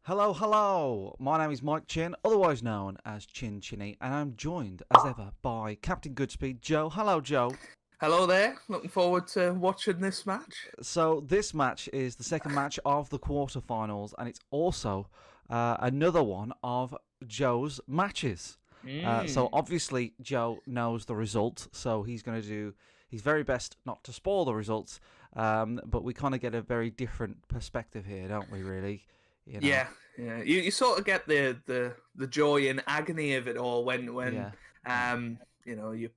Hello, hello. My name is Mike Chin, otherwise known as Chinny, and I'm joined, as ever, by Captain Goodspeed, Joe. Hello, Joe. Hello there. Looking forward to watching this match. So this match is the second match of the quarterfinals, and it's also another one of Joe's matches. So obviously Joe knows the result, so he's going to do his very best not to spoil the results. But we kind of get a very different perspective here, don't we? Really. You know? Yeah. You sort of get the joy and agony of it all when you're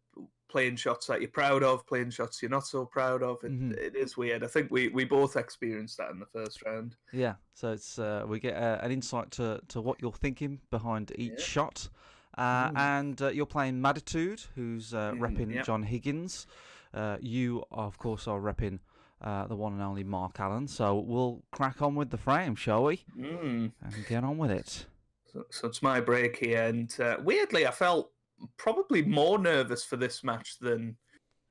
playing shots that you're proud of, playing shots you're not so proud of. It is weird. I think we both experienced that in the first round. Yeah, so it's we get an insight to what you're thinking behind each shot. And you're playing Maditude, who's repping John Higgins. You, of course, are repping the one and only Mark Alllen. So we'll crack on with the frame, shall we? And get on with it. So it's my break here, and weirdly, I felt probably more nervous for this match than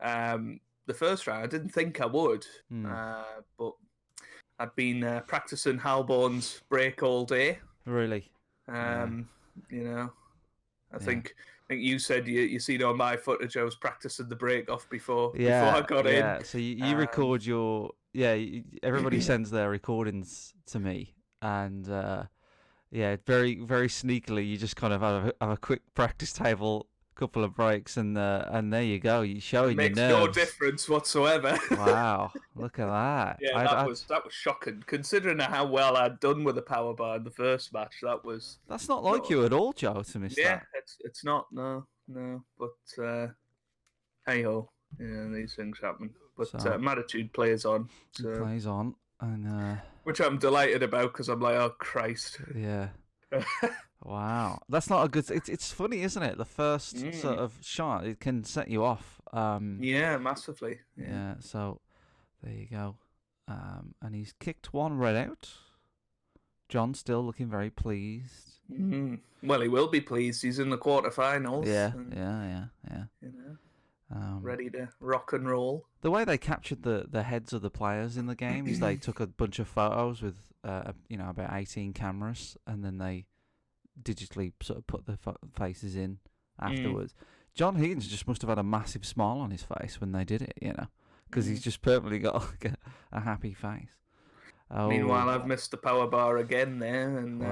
the first round. I didn't think I would, but I'd been practicing Halborn's break all day. Really? I think you said you seen on my footage I was practicing the break off before I got in. Yeah, so you record your... Yeah, everybody sends their recordings to me. And, very, very sneakily, you just kind of have a quick practice table, couple of breaks, and there you go. You're showing your nerves. Makes no difference whatsoever. Wow, look at that. Yeah, that was shocking. Considering how well I'd done with the power bar in the first match, That's not like you at all, Joe, to miss that. Yeah, it's not, no. But hey ho, these things happen. But Maditude plays on. So, plays on, and which I'm delighted about because I'm like, oh Christ. Yeah. Wow, that's not a good. It's funny, isn't it? The first sort of shot, it can set you off. Yeah, massively. Yeah. So there you go. And he's kicked one red out. John still looking very pleased. Well, he will be pleased. He's in the quarterfinals. Yeah. Ready to rock and roll. The way they captured the heads of the players in the game is they took a bunch of photos with about 18 cameras, and then they digitally sort of put the faces in afterwards. John Higgins just must have had a massive smile on his face when they did it, because he's just perfectly got like a happy face. Oh. Meanwhile, I've missed the power bar again there, and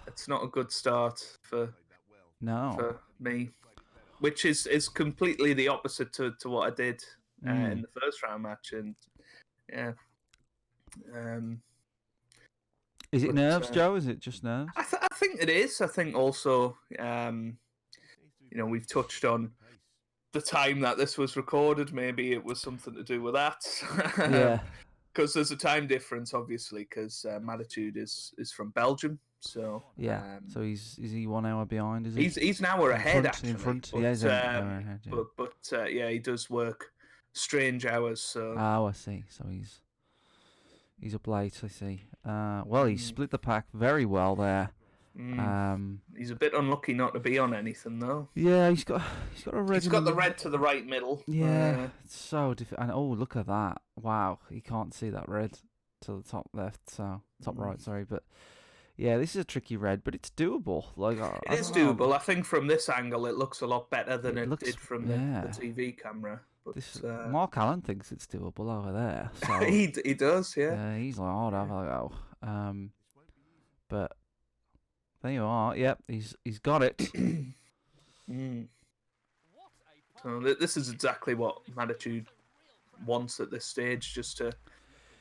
it's not a good start for me. Which is completely the opposite to what I did in the first round match, and is it nerves, Joe? Is it just nerves? I think it is. I think also, we've touched on the time that this was recorded. Maybe it was something to do with that. Yeah. Because there's a time difference, obviously, because Maditude is from Belgium. So so is he 1 hour behind? Is he? He's an hour ahead, actually. In front, but, he's an hour ahead. Yeah. But he does work strange hours. So I see. So he's up late. I see. Well, he split the pack very well there. He's a bit unlucky not to be on anything though. Yeah, he's got a red. He's got the red to the right middle. Yeah, it's so difficult. And look at that! Wow, you can't see that red to the top left, so top right. Sorry, but yeah, this is a tricky red, but it's doable. Like it is doable. I think from this angle, it looks a lot better than it did from the TV camera. But Mark Allen thinks it's doable over there. So he does, yeah. Yeah, he's like, oh, have a go. But there you are. Yep, he's got it. So this is exactly what Maditude wants at this stage, just to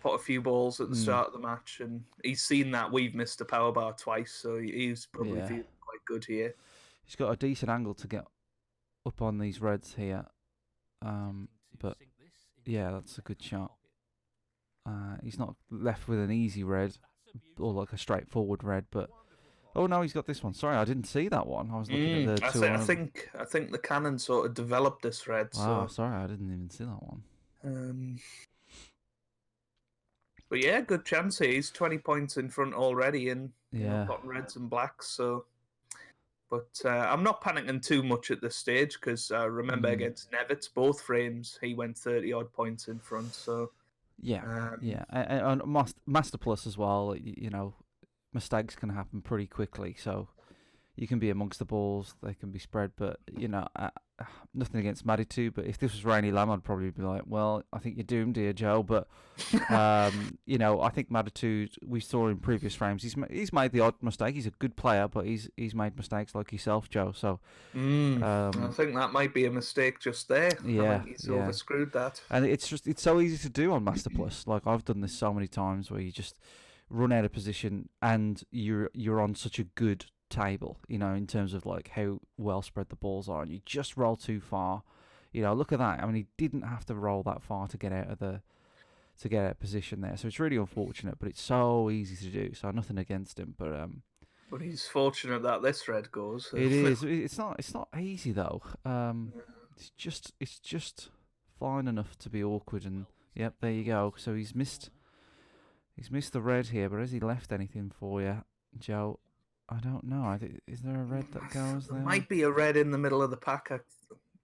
put a few balls at the start of the match, and he's seen that we've missed the power bar twice, so he's probably feeling quite good here. He's got a decent angle to get up on these reds here, but yeah, that's a good shot. He's not left with an easy red or like a straightforward red, but oh no, he's got this one. Sorry, I didn't see that one. I was looking at the two. I think the cannon sort of developed this red. Wow, sorry, I didn't even see that one. But yeah, good chance here. He's 20 points in front already, and got reds and blacks. So, but I'm not panicking too much at this stage because remember against Nevitz, both frames he went 30 odd points in front. So and Master Plus as well. mistakes can happen pretty quickly. So you can be amongst the balls, they can be spread, but nothing against Maditu, but if this was Rainy Lamb, I'd probably be like, well, I think you're doomed here, Joe. But I think Maditu, we saw in previous frames, he's made the odd mistake. He's a good player, but he's made mistakes like yourself, Joe. So I think that might be a mistake just there. Yeah, I think he's overscrewed that. And it's so easy to do on Master Plus. Like I've done this so many times where you just run out of position and you're on such a good table, in terms of like how well spread the balls are, and you just roll too far. Look at that. I mean, he didn't have to roll that far to get out of position there. So it's really unfortunate, but it's so easy to do. So nothing against him, but he's fortunate that this red goes. It is. It's not easy though. It's just fine enough to be awkward, and yep, there you go. So he's missed the red here, but has he left anything for you, Joe? I don't know. Is there a red that goes there? There might be a red in the middle of the pack. I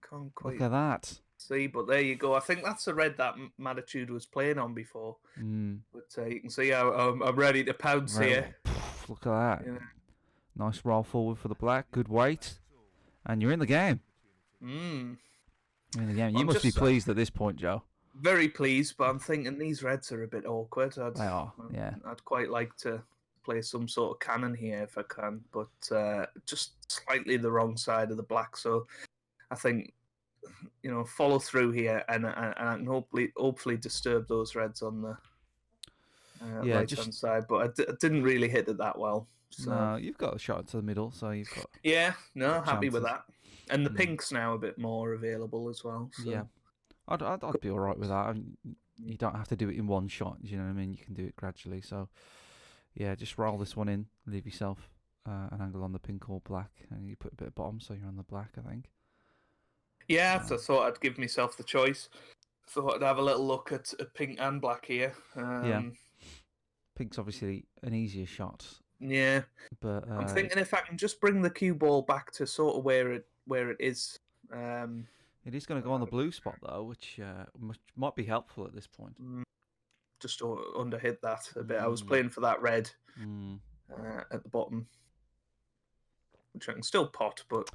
can't quite look at that. See, but there you go. I think that's the red that Matitude was playing on before. But you can see how I'm ready to pounce here. Look at that. Yeah. Nice roll forward for the black. Good weight. And you're in the game. You're in the game. You must be pleased at this point, Joe. Very pleased, but I'm thinking these reds are a bit awkward. They are, yeah. I'd quite like to play some sort of cannon here if I can, but just slightly the wrong side of the black. So I think, follow through here and hopefully disturb those reds on the right-hand side. But I didn't really hit it that well. So. No, you've got a shot into the middle, so you've got... Yeah, no, happy with that. And the pink's now a bit more available as well. So. Yeah. I'd be all right with that. You don't have to do it in one shot, you know what I mean? You can do it gradually. So, yeah, just roll this one in. Leave yourself an angle on the pink or black. And you put a bit of bottom, so you're on the black, I think. Yeah, I thought I'd give myself the choice. Thought I'd have a little look at pink and black here. Yeah. Pink's obviously an easier shot. Yeah. But I'm thinking if I can just bring the cue ball back to sort of where it is. It is going to go on the blue spot, though, which might be helpful at this point. Just underhit that a bit. I was playing for that red at the bottom, which I can still pot, but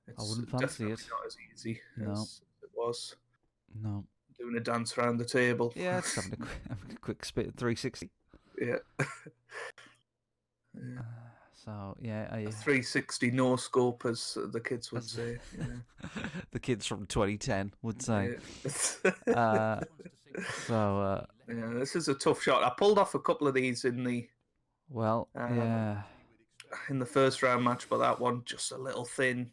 I wouldn't fancy it. Not as easy as it was. No. Doing a dance around the table. Yeah, just having a quick spit 360. Yeah. So, yeah. 360 no scope, as the kids would say. Yeah. The kids from 2010 would say. Yeah. This is a tough shot. I pulled off a couple of these in the... Well, yeah. In the first round match, but that one just a little thin.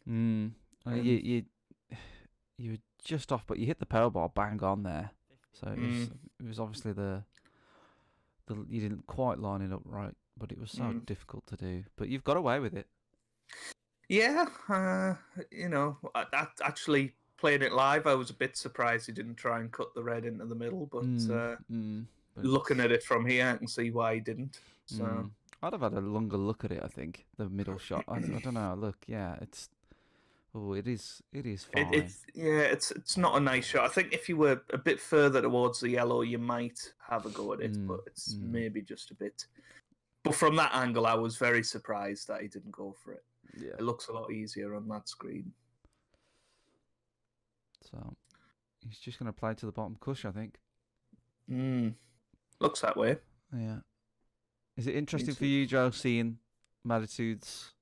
You were just off, but you hit the power bar bang on there. So it was obviously you didn't quite line it up right, but it was so difficult to do. But you've got away with it. Yeah, actually playing it live, I was a bit surprised he didn't try and cut the red into the middle, but looking at it from here, I can see why he didn't. So I'd have had a longer look at it. I think the middle shot. I don't know. Look, yeah, it is fine. It's not a nice shot. I think if you were a bit further towards the yellow, you might have a go at it, but it's maybe just a bit. But from that angle, I was very surprised that he didn't go for it. Yeah. It looks a lot easier on that screen. So he's just going to play to the bottom cush, I think. Looks that way. Yeah. Is it interesting for you, Joe, seeing Maditude's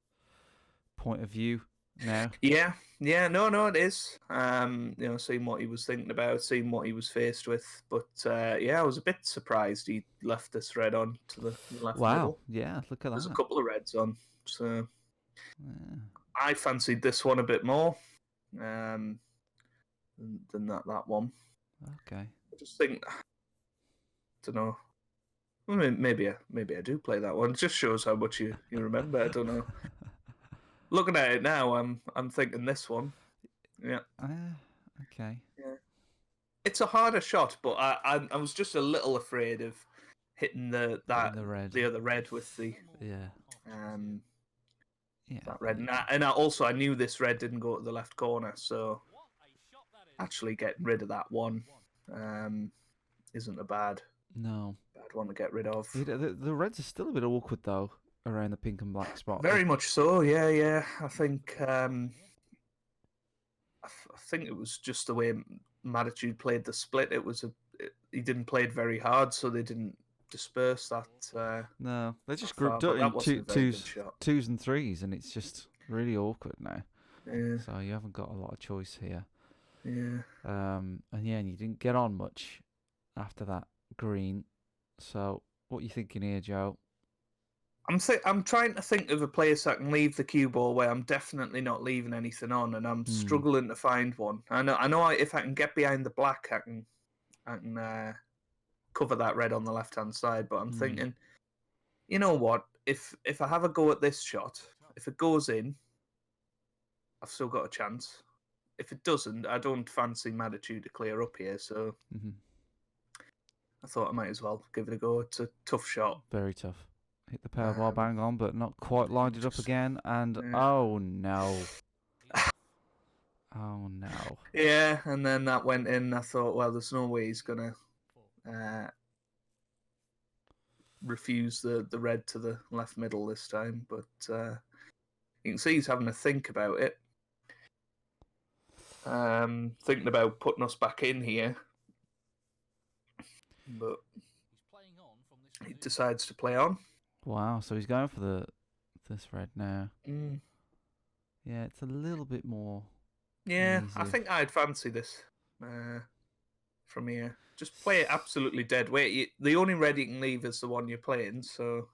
point of view now? Yeah, no, it is. Seeing what he was thinking about, seeing what he was faced with. But I was a bit surprised he left this red on to the left. Wow, middle. Yeah, look at that. There's a couple of reds on, so I fancied this one a bit more than that one. Okay. I just think, I don't know. Maybe I do play that one. It just shows how much you remember. I don't know. Looking at it now, I'm thinking this one. Yeah. Okay. Yeah. It's a harder shot, but I was just a little afraid of hitting the other red with the that red. And I knew this red didn't go to the left corner, so actually getting rid of that one isn't a bad one to get rid of. The reds are still a bit awkward though. around the pink and black spot. Very much so. Yeah. I think I think it was just the way Mattitude played the split. He didn't play it very hard, so they didn't disperse that. No, they just far, grouped up that in wasn't a very good shot. twos and threes, and it's just really awkward now. Yeah. So you haven't got a lot of choice here. Yeah. And you didn't get on much after that green. So what are you thinking here, Joe? I'm trying to think of a place I can leave the cue ball where I'm definitely not leaving anything on, and I'm struggling to find one. I know. If I can get behind the black, I can cover that red on the left hand side. But I'm thinking, you know what? If I have a go at this shot, if it goes in, I've still got a chance. If it doesn't, I don't fancy Mattitude to clear up here. So I thought I might as well give it a go. It's a tough shot. Very tough. Hit the power bar bang on, but not quite lined it up again. And oh no. Oh no. Yeah, and then that went in. I thought, well, there's no way he's going to refuse the red to the left middle this time. But you can see he's having to think about it. Thinking about putting us back in here. But he decides to play on. Wow, so he's going for this red now. Yeah, it's a little bit more. Yeah, easy. I think I'd fancy this from here. Just play it absolutely dead weight. The only red you can leave is the one you're playing, so,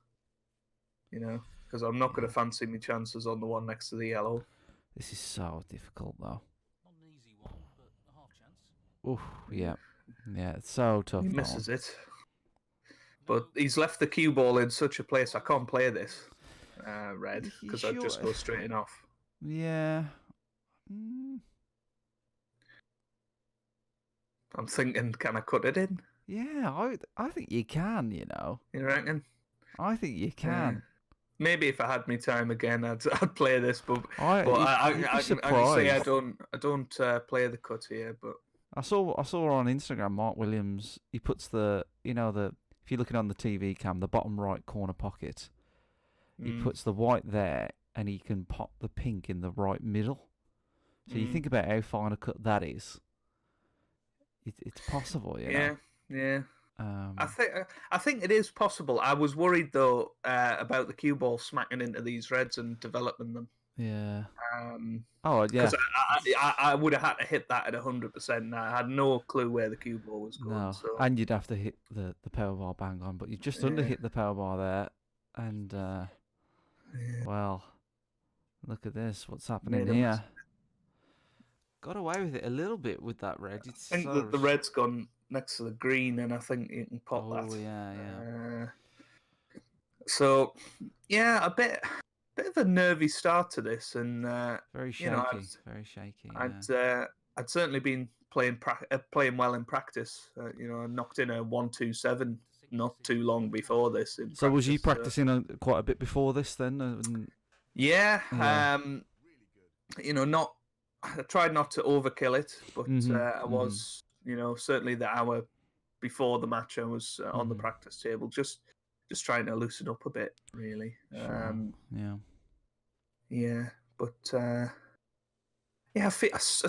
because I'm not going to fancy my chances on the one next to the yellow. This is so difficult, though. Not an easy one, but a half chance. Oof, yeah. Yeah, it's so tough. He misses it. But he's left the cue ball in such a place I can't play this red, because I'd just go straight in off. Yeah. I'm thinking, can I cut it in? Yeah, I think you can, You reckon? I think you can. Maybe if I had me time again, I'd play this, but I can say I don't play the cut here. But I saw on Instagram, Mark Williams. He puts if you're looking on the TV cam, the bottom right corner pocket, he puts the white there, and he can pop the pink in the right middle. So you think about how fine a cut that is. It's possible, Yeah. I think it is possible. I was worried though about the cue ball smacking into these reds and developing them. Yeah. Yeah. Because I would have had to hit that at 100%. I had no clue where the cue ball was going. No. So. And you'd have to hit the power bar bang on, but you just under hit the power bar there, and well, look at this. What's happening here? Got away with it a little bit with that red. I think that the red's gone next to the green, and I think you can pop that. Oh, yeah. So, yeah, a bit of a nervy start to this, and very shaky, very shaky. I'd certainly been playing well in practice. I knocked in a 1-2-7 not too long before this. So was you practicing quite a bit before this then? Yeah. Not. I tried not to overkill it, but I was, certainly the hour before the match, I was on the practice table, just trying to loosen up a bit, really. Sure. Yeah, but I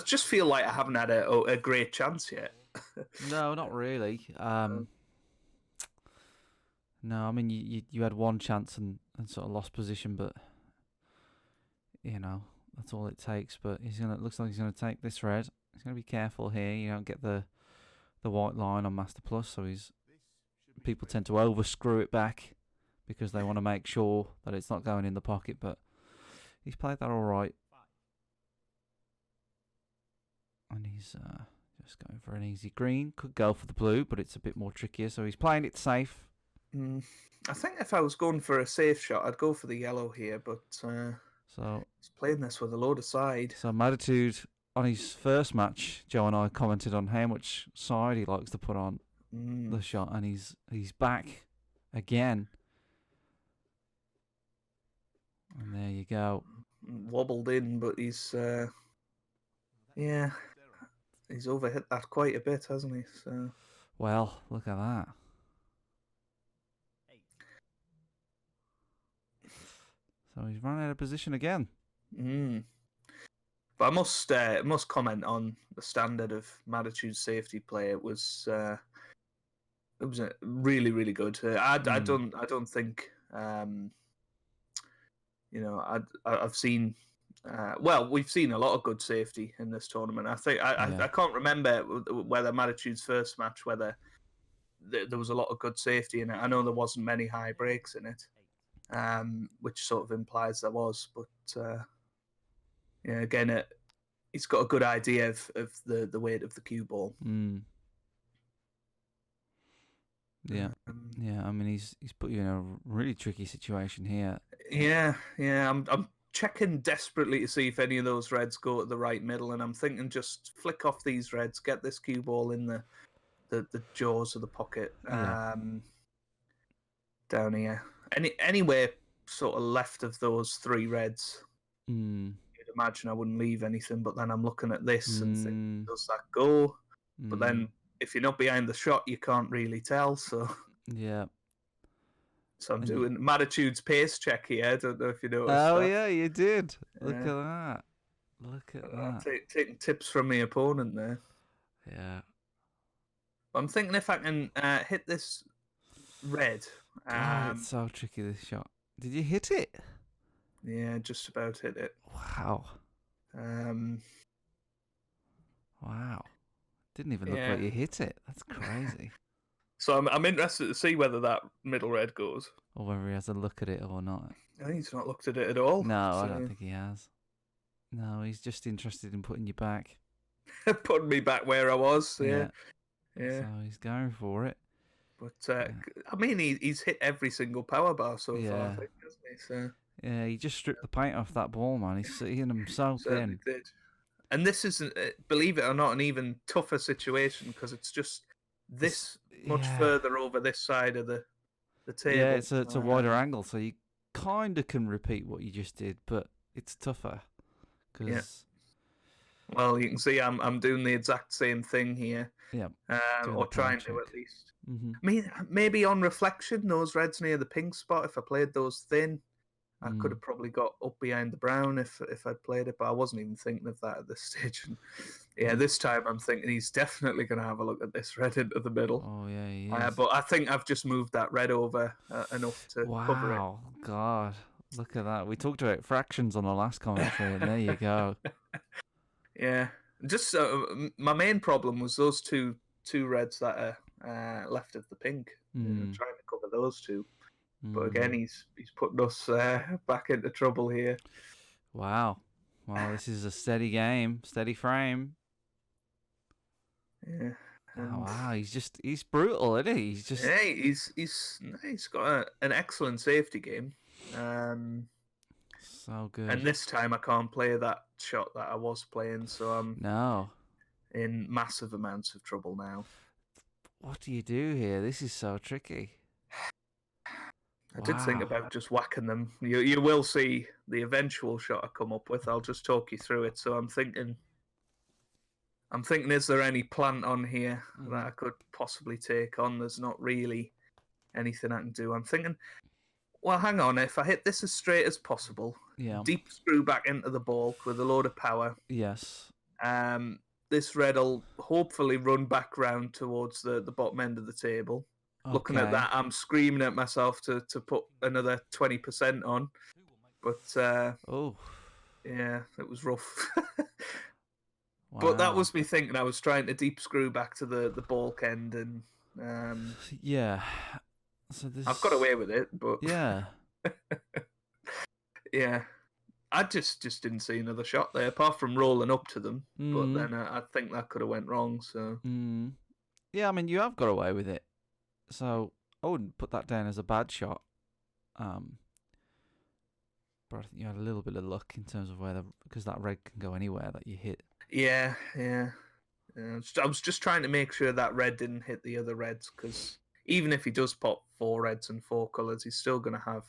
just feel like I haven't had a great chance yet. No, not really. No, I mean you had one chance and sort of lost position, but that's all it takes. But looks like he's gonna take this red. He's gonna be careful here. You don't get the white line on Master Plus, so people tend to overscrew it back because they want to make sure that it's not going in the pocket. But he's played that all right, and he's just going for an easy green. Could go for the blue, but it's a bit more trickier. So he's playing it safe. I think if I was going for a safe shot, I'd go for the yellow here, but. So he's playing this with a load of side. So Mattitude, on his first match, Joe and I commented on how much side he likes to put on the shot, and he's back again. And there you go. Wobbled in, but he's he's overhit that quite a bit, hasn't he? So well, look at that. So he's run out of position again. But I must comment on the standard of Mattitude's safety play. It was a really, really good. I don't think I've seen. Well, we've seen a lot of good safety in this tournament. I think I can't remember whether Mattitude's first match whether there was a lot of good safety in it. I know there wasn't many high breaks in it, which sort of implies there was. But again, he's got a good idea of the weight of the cue ball. Yeah, I mean, he's put you in a really tricky situation here. Yeah. I'm checking desperately to see if any of those reds go to the right middle, and I'm thinking just flick off these reds, get this cue ball in the jaws of the pocket, down here. Anywhere sort of left of those three reds. You'd imagine I wouldn't leave anything, but then I'm looking at this and thinking, does that go? But then if you're not behind the shot, you can't really tell. So So I'm doing Mattitude's pace check here. I don't know if you noticed. Oh yeah, you did. Look at that. Look at that. Taking tips from the opponent there. Yeah. I'm thinking if I can hit this red. It's so tricky, this shot. Did you hit it? Yeah, just about hit it. Wow. Wow. Didn't even look like you hit it. That's crazy. So I'm interested to see whether that middle red goes. Or whether he has a look at it or not. I think he's not looked at it at all. No, I don't think he has. No, he's just interested in putting you back. Putting me back where I was. Yeah. So he's going for it. But I mean, he's hit every single power bar so far, I think, hasn't he? So yeah, he just stripped the paint off that ball, man. He's hitting him so thin. Did. And this isn't, believe it or not, an even tougher situation because it's just this much further over this side of the table. Yeah, it's a wider angle, so you kind of can repeat what you just did, but it's tougher. Well, you can see I'm doing the exact same thing here. Yeah. Or trying to at least. Mm-hmm. I mean, maybe on reflection, those reds near the pink spot, if I played those thin, I could have probably got up behind the brown if I'd played it, but I wasn't even thinking of that at this stage. And this time I'm thinking he's definitely going to have a look at this red into the middle. Oh, yeah, he is. But I think I've just moved that red over enough to cover it. Wow, God, look at that. We talked about fractions on the last commentary, and there you go. Yeah. Just my main problem was those two reds that are left of the pink. Trying to cover those two. But again, he's putting us back into trouble here. Wow. Well, this is a steady game, steady frame. Yeah. Oh, wow, he's brutal, isn't he? He's just he's got an excellent safety game. So good. And this time I can't play that shot that I was playing, so I'm in massive amounts of trouble now. What do you do here? This is so tricky. I did think about just whacking them. You will see the eventual shot I come up with. I'll just talk you through it. So I'm thinking, is there any plant on here that I could possibly take on? There's not really anything I can do. I'm thinking, well, hang on. If I hit this as straight as possible, deep screw back into the ball with a load of power. Yes. This red will hopefully run back round towards the bottom end of the table. Okay. Looking at that, I'm screaming at myself to put another 20% on. But, yeah, it was rough. Wow. But that was me thinking. I was trying to deep screw back to the balk end. And yeah. So I've got away with it, but... Yeah. Yeah. I just didn't see another shot there, apart from rolling up to them. But then I think that could have went wrong, so... Yeah, I mean, you have got away with it. So I wouldn't put that down as a bad shot. But I think you had a little bit of luck in terms of because that red can go anywhere that you hit. Yeah. I was just trying to make sure that red didn't hit the other reds, because even if he does pop 4 reds and 4 colours, he's still going to have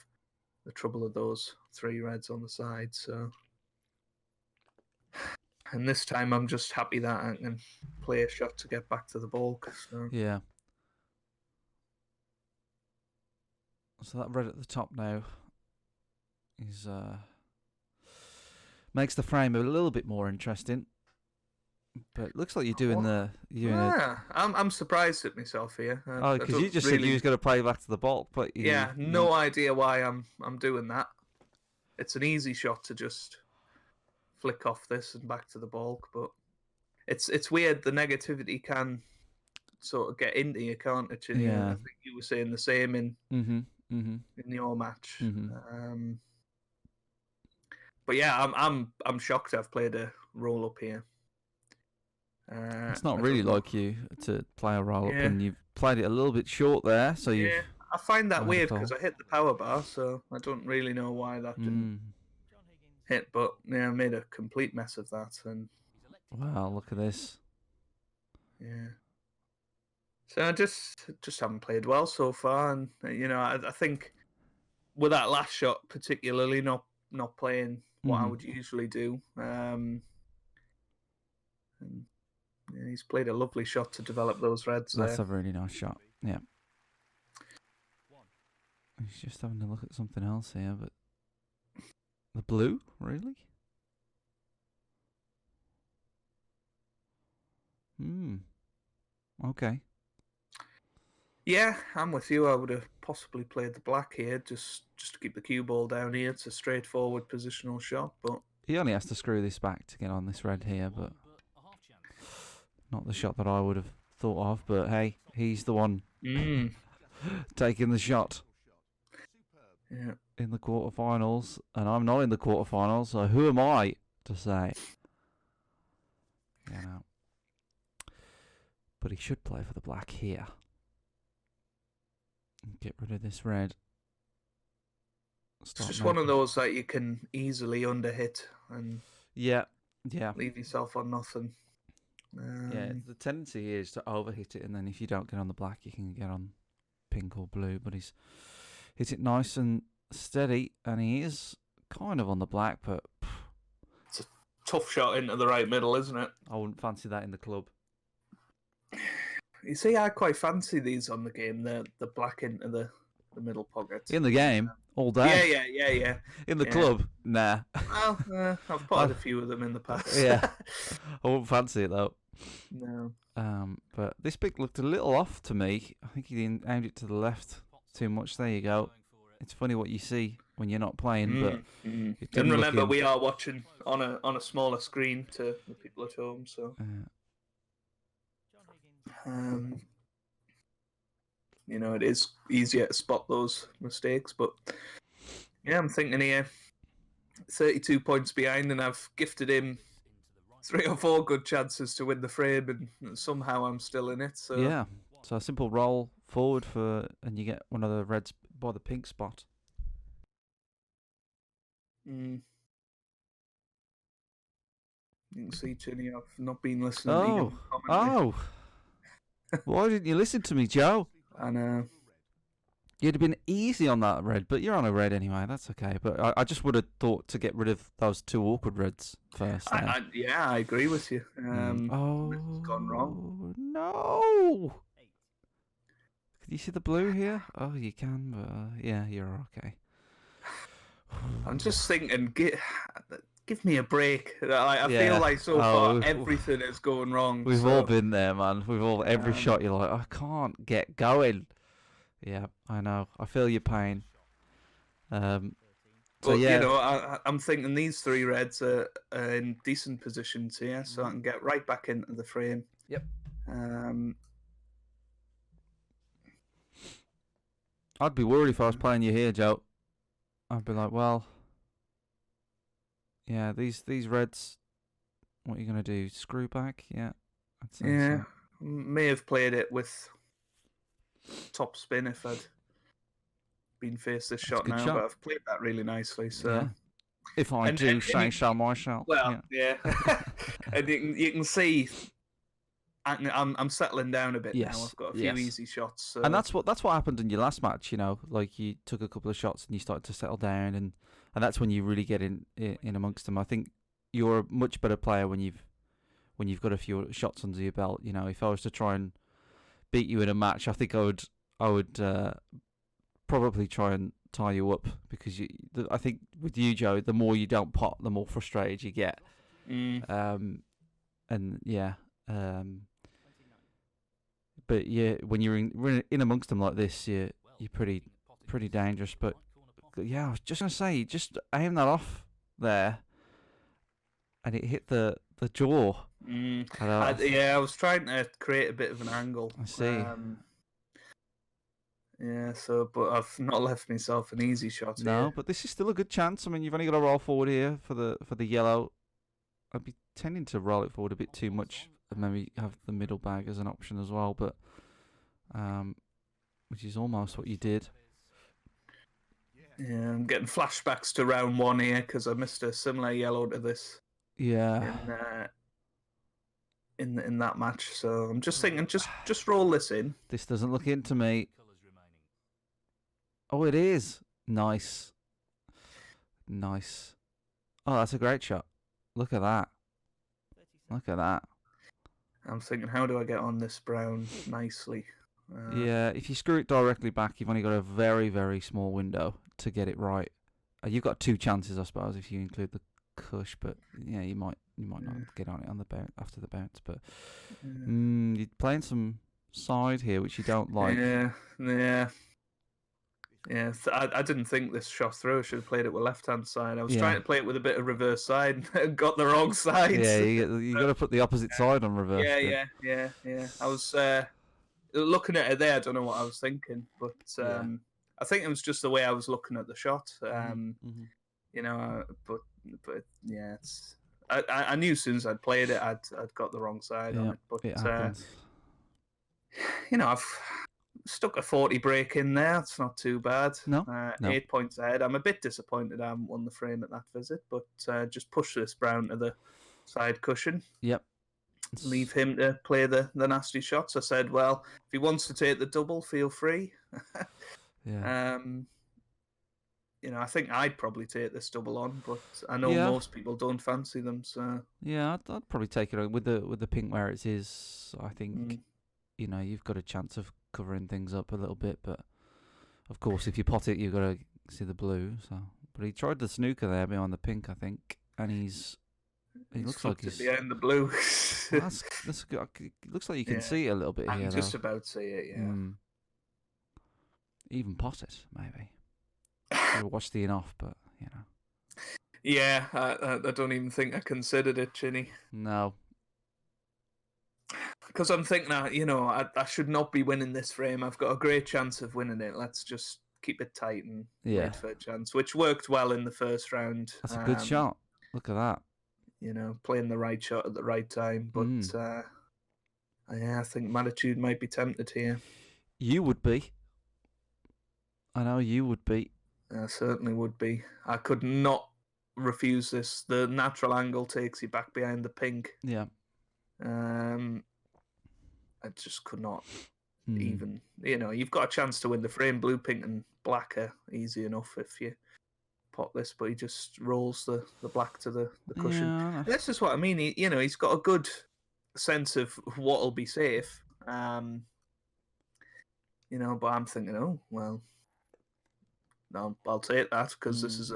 the trouble of those 3 reds on the side. So, and this time I'm just happy that I can play a shot to get back to the bulk. So. Yeah. So that red at the top now is makes the frame a little bit more interesting. But it looks like you're doing I'm surprised at myself here. Because you just said you was going to play back to the bulk, but no idea why I'm doing that. It's an easy shot to just flick off this and back to the bulk, but it's weird. The negativity can sort of get into you, can't it? Yeah. I think you were saying the same in your match. Mm-hmm. But yeah, I'm shocked. I've played a roll up here. It's not really like you to play a roll up, and you've played it a little bit short there. So I find that weird because I hit the power bar, so I don't really know why that didn't hit. But I made a complete mess of that. And wow, look at this. Yeah. So I just haven't played well so far, and I think with that last shot particularly, not playing what I would usually do. And he's played a lovely shot to develop those reds. That's a really nice shot. Yeah. He's just having a look at something else here, but the blue, really? Okay. Yeah, I'm with you. I would have possibly played the black here, just to keep the cue ball down here. It's a straightforward positional shot, but he only has to screw this back to get on this red here, but not the shot that I would have thought of. But hey, he's the one taking the shot. Yeah. In the quarterfinals, and I'm not in the quarterfinals, so who am I to say? But he should play for the black here. Get rid of this red. It's just one of those that you can easily underhit and leave yourself on nothing. The tendency is to overhit it, and then if you don't get on the black, you can get on pink or blue. But he's hit it nice and steady, and he is kind of on the black, but it's a tough shot into the right middle, isn't it? I wouldn't fancy that in the club. You see, I quite fancy these on the game, the black into the middle pocket. In the game, all day. Yeah. In the club, nah. Well, I've potted a few of them in the past. Yeah, I wouldn't fancy it though. No. But this pick looked a little off to me. I think he aimed it to the left too much. There you go. It's funny what you see when you're not playing, but and remember, we are watching on a smaller screen to the people at home, so. It is easier to spot those mistakes, but yeah, I'm thinking here 32 points behind, and I've gifted him 3 or 4 good chances to win the frame, and somehow I'm still in it. So yeah, so a simple roll forward and you get one of the reds by the pink spot. You can see, Chinny, I've not been listening to you. Oh. Why didn't you listen to me, Joe? I know. You'd have been easy on that red, but you're on a red anyway. That's okay. But I just would have thought to get rid of those 2 awkward reds first. I agree with you. It's gone wrong. No. Can you see the blue here? Oh, you can, but yeah, you're okay. I'm just thinking, give me a break. I feel like so far everything is going wrong. We've all been there, man. Every shot you're like, I can't get going. Yeah, I know. I feel your pain. I'm thinking these 3 reds are in decent positions here, so I can get right back into the frame. Yep. I'd be worried if I was playing you here, Joe. I'd be like, well, yeah, these reds, what are you going to do? Screw back? Yeah. I'd say so. May have played it with top spin if I'd been faced this shot now, but I've played that really nicely. So yeah. If I do say so myself. Well, yeah. And you can see I'm settling down a bit now. I've got a few easy shots. So. And that's what happened in your last match, like you took a couple of shots and you started to settle down, and that's when you really get in amongst them. I think you're a much better player when you've got a few shots under your belt. If I was to try and beat you in a match, I think I would probably try and tie you up because I think with you, Joe, the more you don't pot, the more frustrated you get. And yeah, but yeah, when you're in amongst them like this, you're pretty dangerous. But yeah, I was just gonna say, just aim that off there, and it hit the jaw. I was trying to create a bit of an angle. I see. Yeah, but I've not left myself an easy shot here. No, but this is still a good chance. I mean, you've only got to roll forward here for the yellow. I'd be tending to roll it forward a bit too much, and maybe have the middle bag as an option as well. But which is almost what you did. Yeah, I'm getting flashbacks to round 1 here because I missed a similar yellow to this. Yeah. In that match, so I'm just thinking, just roll this in. This doesn't look into me. Oh, it is. Nice. Oh, that's a great shot. Look at that. I'm thinking, how do I get on this brown nicely? Yeah, if you screw it directly back, you've only got a very, very small window to get it right. You've got 2 chances, I suppose, if you include the cush, but yeah, you might not get on it on the bounce after the bounce. But you're playing some side here, which you don't like. Yeah. I didn't think this shot through. I should have played it with left-hand side. I was trying to play it with a bit of reverse side and got the wrong side. Yeah, you got to put the opposite side on reverse. Yeah. I was looking at it there. I don't know what I was thinking, but I think it was just the way I was looking at the shot. You know, but yeah, I knew as soon as I'd played it, I'd got the wrong side on it. But it happens. You know, I've stuck a 40 break in there. It's not too bad. No. 8 points ahead. I'm a bit disappointed I haven't won the frame at that visit, but just push this brown to the side cushion. Yep. Leave him to play the nasty shots. I said, well, if he wants to take the double, feel free. Yeah. You know, I think I'd probably take this double on, but I know most people don't fancy them. So yeah, I'd probably take it on with the pink where it is. I think you know, you've got a chance of covering things up a little bit, but of course, if you pot it, you've got to see the blue. So, but he tried the snooker there behind the pink, I think, and he looks like he's behind the blue. that's good. It looks like you can see it a little bit here. I can just about see it. Yeah. Even pot it, maybe. We'll watch the in off, but you know. Yeah, I don't even think I considered it, Chinny. No. Because I'm thinking, you know, I should not be winning this frame. I've got a great chance of winning it. Let's just keep it tight and wait for a chance, which worked well in the first round. That's a good shot. Look at that. You know, playing the right shot at the right time. But I think Mattitude might be tempted here. You would be. I know you would be. I certainly would be. I could not refuse this. The natural angle takes you back behind the pink. Yeah. I just could not even. You know, you've got a chance to win the frame. Blue, pink, and black are easy enough if you pot this, but he just rolls the black to the cushion. Yeah. This is what I mean. He's got a good sense of what'll be safe. You know, but I'm thinking, oh well. No, I'll take that because this is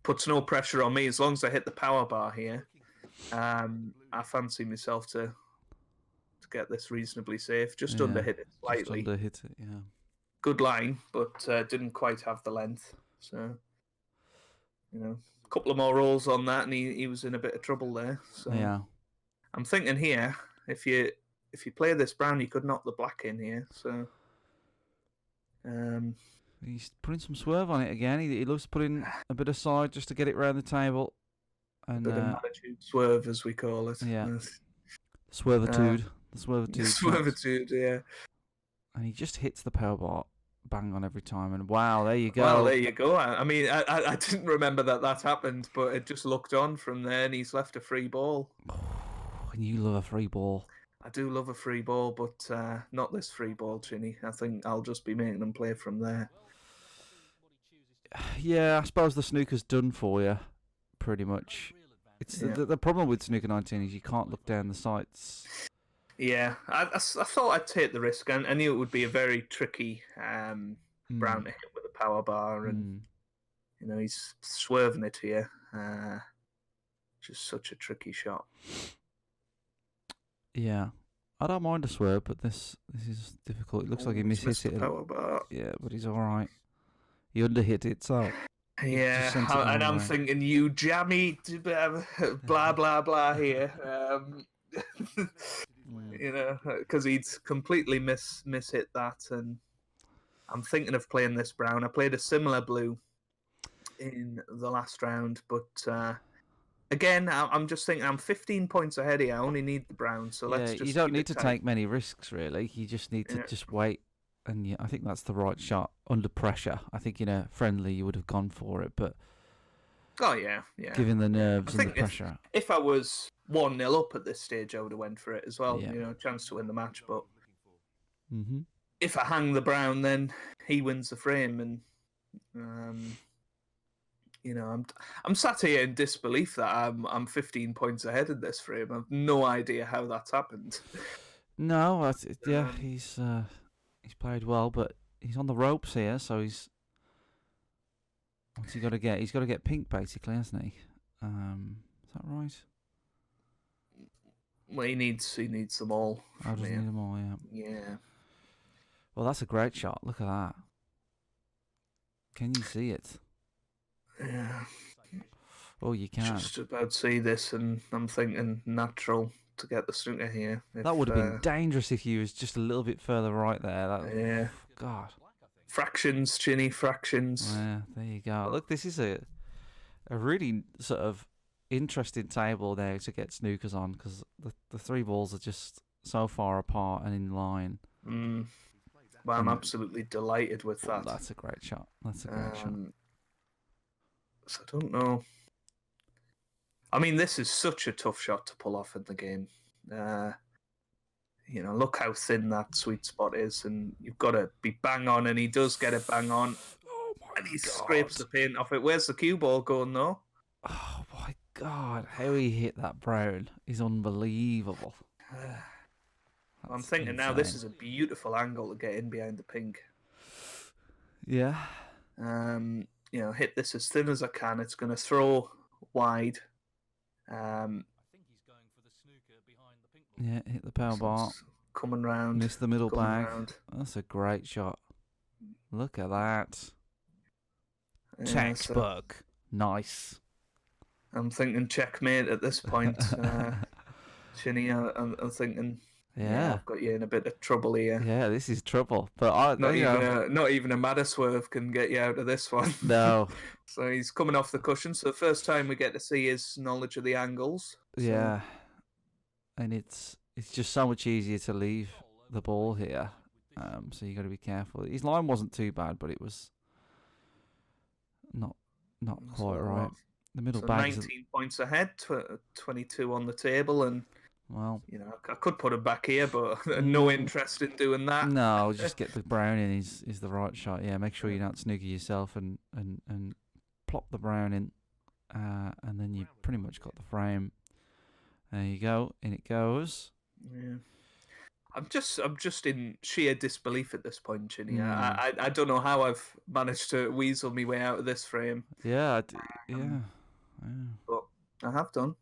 puts no pressure on me as long as I hit the power bar here. I fancy myself to get this reasonably safe. Just underhit it slightly. Just underhit it, yeah. Good line, but didn't quite have the length. So, you know, a couple of more rolls on that, and he was in a bit of trouble there. So yeah, I'm thinking here, if you play this brown, you could knock the black in here. So, he's putting some swerve on it again. He loves putting a bit of side just to get it round the table. And a bit of Mattitude swerve, as we call it. Yeah. Swervitude. The Swervitude. Swervitude, yeah. And he just hits the power bar bang on every time. And wow, there you go. Well, there you go. I mean, I didn't remember that happened, but it just looked on from there, and he's left a free ball. And you love a free ball. I do love a free ball, but not this free ball, Chinny. I think I'll just be making them play from there. Yeah, I suppose the snooker's done for you, pretty much. It's the problem with snooker 19 is you can't look down the sights. Yeah, I thought I'd take the risk. I knew it would be a very tricky brown to hit with a power bar, and he's swerving it here. Just such a tricky shot. Yeah, I don't mind a swerve, but this is difficult. It looks like he mishit it. Power bar. Yeah, but he's all right. He underhit it, so yeah. And I'm thinking, you jammy, blah blah blah here. Because he'd completely mishit that, and I'm thinking of playing this brown. I played a similar blue in the last round, but again, I'm just thinking I'm 15 points ahead here. I only need the brown, so let's just. You don't need to take many risks, really. You just need to just wait, and I think that's the right shot under pressure. I think in a friendly you would have gone for it, but given the nerves and the pressure, if I was 1-0 up at this stage, I would have went for it as well. Chance to win the match, but if I hang the brown, then he wins the frame, and I'm sat here in disbelief that I'm 15 points ahead in this frame. I've no idea how that's happened. No, he's played well, but he's on the ropes here, so what's he got to get? He's got to get pink, basically, hasn't he? Is that right? Well, he needs them all. Oh, does he need them all? Yeah. Well, that's a great shot. Look at that. Can you see it? Yeah. Oh, you can. Just about to see this, and I'm thinking natural to get the snooker here. That would have been dangerous if you was just a little bit further right there. Yeah. God. Fractions, Chinny, fractions. Yeah, there you go. Look, this is a really sort of interesting table there to get snookers on, because the three balls are just so far apart and in line. Well, I'm absolutely delighted with that. That's a great shot. That's a great shot. So I don't know. I mean, this is such a tough shot to pull off in the game. Look how thin that sweet spot is, and you've got to be bang on, and he does get it bang on. Oh my and he scrapes the paint off it. Where's the cue ball going, though? Oh my God, how he hit that brown is unbelievable. I'm thinking insane. Now this is a beautiful angle to get in behind the pink. Yeah. Hit this as thin as I can. It's going to throw wide. I think he's going for the snooker behind the pink ball. Yeah, hit the power bar. Coming round. Missed the middle bag. That's a great shot. Look at that. Textbook. Nice. I'm thinking checkmate at this point. Chinny, I'm thinking... Yeah, I've got you in a bit of trouble here. Yeah, this is trouble. But not even a Madder swerve can get you out of this one. No. So he's coming off the cushion. So the first time we get to see his knowledge of the angles. So. Yeah, and it's just so much easier to leave the ball here. So you got to be careful. His line wasn't too bad, but it was not quite right. The middle bag. 19 points ahead, 22 on the table, and. Well, I could put him back here, but no interest in doing that. No, just get the brown in is the right shot. Yeah, make sure you don't snooker yourself and plop the brown in, and then you've pretty much got the frame. There you go, in it goes. Yeah, I'm just in sheer disbelief at this point, Chinny. I don't know how I've managed to weasel my way out of this frame. Yeah, but I have done.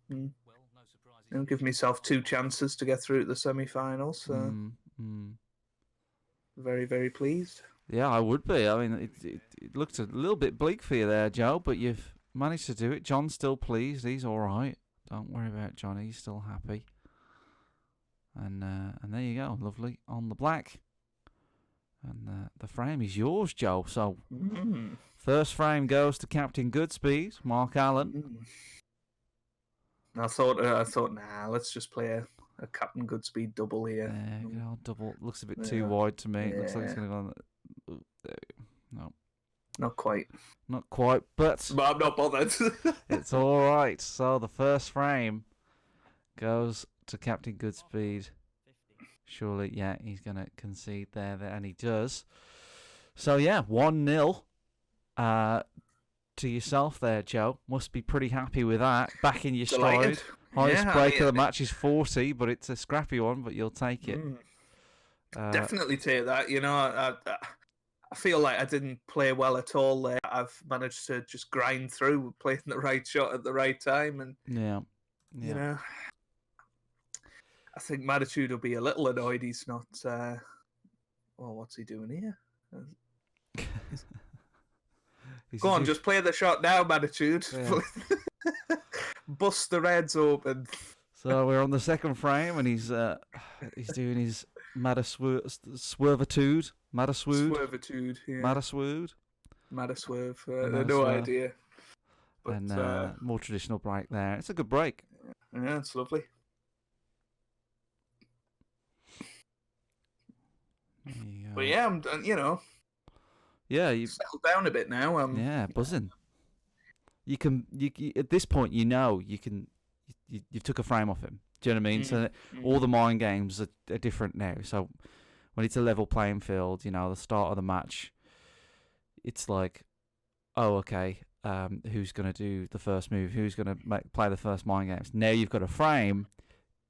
I'll give myself 2 chances to get through to the semi-finals. So very, very pleased. Yeah, I would be. I mean, it looked a little bit bleak for you there, Joe, but you've managed to do it. John's still pleased. He's all right. Don't worry about John. He's still happy. And there you go. Lovely on the black. And the frame is yours, Joe. So first frame goes to Captain Goodspeed, Mark Alllen. I thought, nah, let's just play a Captain Goodspeed double here. Yeah, double. Looks a bit too wide to me. It looks like it's going to go on. No. Not quite. Not quite, but I'm not bothered. It's all right. So the first frame goes to Captain Goodspeed. Surely, yeah, he's going to concede there, and he does. So, yeah, 1-0. To yourself there, Joe. Must be pretty happy with that. Back in your stride. Highest break of the match is 40, but it's a scrappy one, but you'll take it. Definitely take that. I I feel like I didn't play well at all there. I've managed to just grind through, playing the right shot at the right time, and you know, I think Matitude will be a little annoyed he's not. Well, what's he doing here? Go on, just play the shot now, Matitude. Yeah. Bust the reds open. So we're on the second frame, and he's doing his Swervitude. Swervitude, yeah. Mataswerve. No idea. But, and more traditional break there. It's a good break. Yeah, it's lovely. But yeah, I'm, yeah, you settled down a bit now. Yeah, buzzing. You can at this point, you took a frame off him. Do you know what I mean? So all the mind games are different now. So when it's a level playing field, the start of the match, it's like, oh, okay, who's going to do the first move? Who's going to play the first mind games? Now you've got a frame,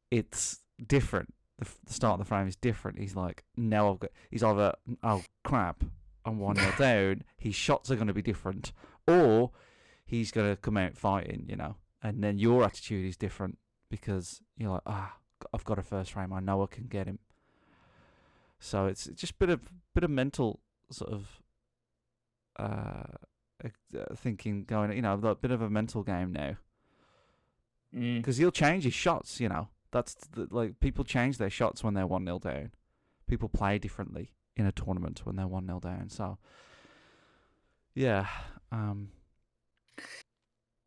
it's different. The start of the frame is different. He's like, now he's either, oh, crap, I'm 1-0 down, his shots are going to be different, or he's going to come out fighting, and then your attitude is different because you're like, I've got a first frame, I know I can get him. So it's just a bit of mental sort of thinking going, a bit of a mental game now. Because he'll change his shots, That's people change their shots when they're 1-0 down. People play differently in a tournament when they're 1-0 down. So, yeah.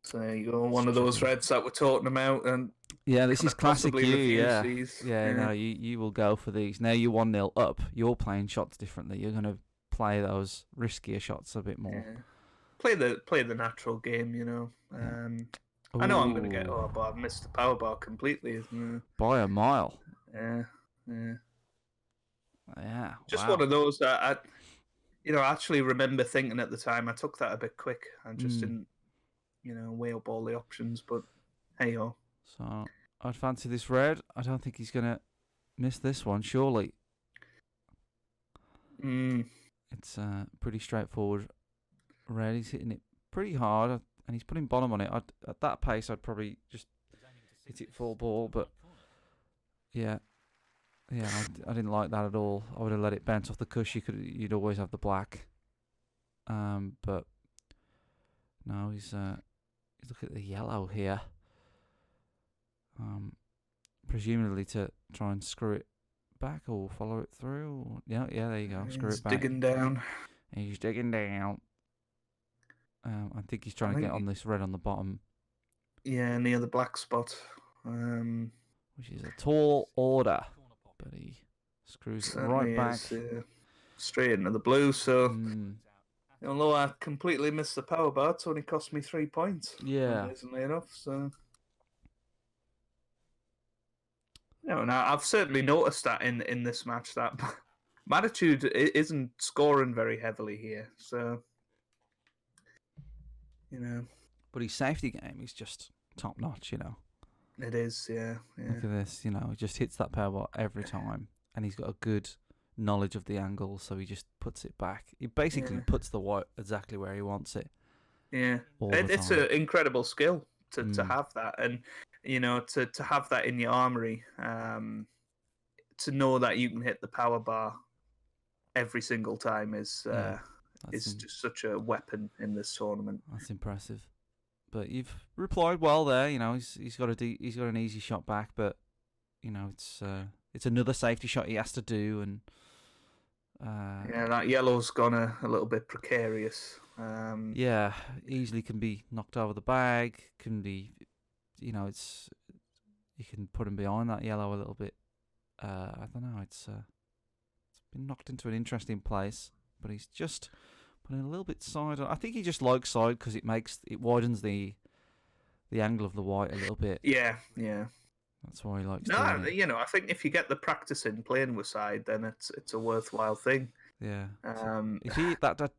So there you go, one of those reds that we're talking about, and yeah, this is classic you. Yeah. Yeah, no, you will go for these. Now you're 1-0 up. You're playing shots differently. You're gonna play those riskier shots a bit more. Yeah. Play the natural game, I know I'm gonna get. Oh, but I've missed the power bar completely. By a mile. Yeah. Just wow. one of those that I actually remember thinking at the time I took that a bit quick. I just didn't, weigh up all the options. But hey ho. So I'd fancy this red. I don't think he's gonna miss this one. Surely. It's pretty straightforward. Red. He's hitting it pretty hard, and he's putting bottom on it. At that pace, I'd probably just hit it full ball. But yeah. I didn't like that at all. I would have let it bounce off the cush. You'd always have the black. But no, he's look at the yellow here. Presumably to try and screw it back or follow it through. Yeah, there you go. Screw it back. Digging down. He's digging down. I think he's trying to get on this red on the bottom. Yeah, near the black spot. Which is a tall order. But he screws it right back. Straight into the blue, so although I completely missed the power bar, it's only cost me 3 points. Yeah. Amazingly enough, so... Now I've certainly noticed that in this match, that Matitude isn't scoring very heavily here, so... But his safety game is just top-notch, It is, yeah. Look at this, he just hits that power bar every time, and he's got a good knowledge of the angle, so he just puts it back. He basically puts the white exactly where he wants it. Yeah, it's an incredible skill to have that, and to have that in your armory, to know that you can hit the power bar every single time is just such a weapon in this tournament. That's impressive. But you've replied well there. He's got an easy shot back, but it's another safety shot he has to do, and that yellow's gone a little bit precarious. Easily can be knocked over the bag. Can be, you can put him behind that yellow a little bit. I don't know. It's been knocked into an interesting place, but he's just putting a little bit side. I think he just likes side because it widens the angle of the white a little bit. Yeah. That's why he likes. No, I think if you get the practice in playing with side, then it's a worthwhile thing. Yeah. If he that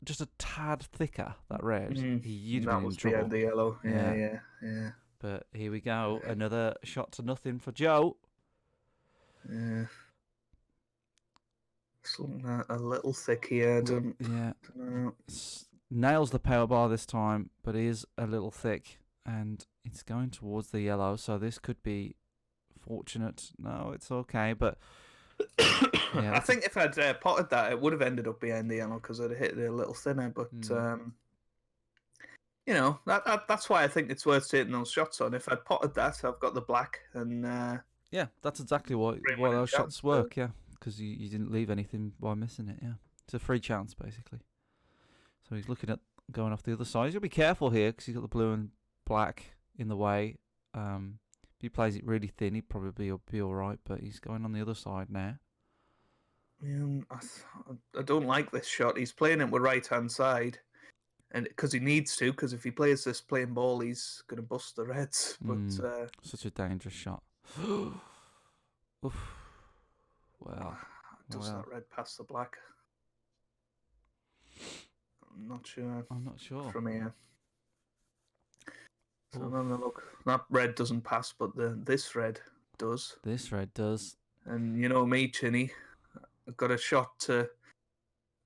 just a tad thicker, that red, you'd that been was in trouble. behind the yellow. Yeah. But here we go, another shot to nothing for Joe. Yeah. It's looking a little thick here. Don't know. Nails the power bar this time, but is a little thick, and it's going towards the yellow. So this could be fortunate. No, it's okay, but I think if I'd potted that, it would have ended up behind the yellow because I'd hit it a little thinner. But that's why I think it's worth taking those shots on. If I'd potted that, I've got the black, and that's exactly why those shots work. Yeah, because you didn't leave anything by missing it. Yeah, it's a free chance basically. So he's looking at going off the other side. He's got to be careful here because he's got the blue and black in the way. If he plays it really thin, he'd probably be all right. But he's going on the other side now. Yeah, I don't like this shot. He's playing it with right-hand side, and because he needs to. Because if he plays this plain ball, he's going to bust the reds. But such a dangerous shot. Oof. Well, does that red pass the black? I'm not sure. From here. So I'm having a look. That red doesn't pass, but this red does. This red does. And you know me, Chinny. I've got a shot to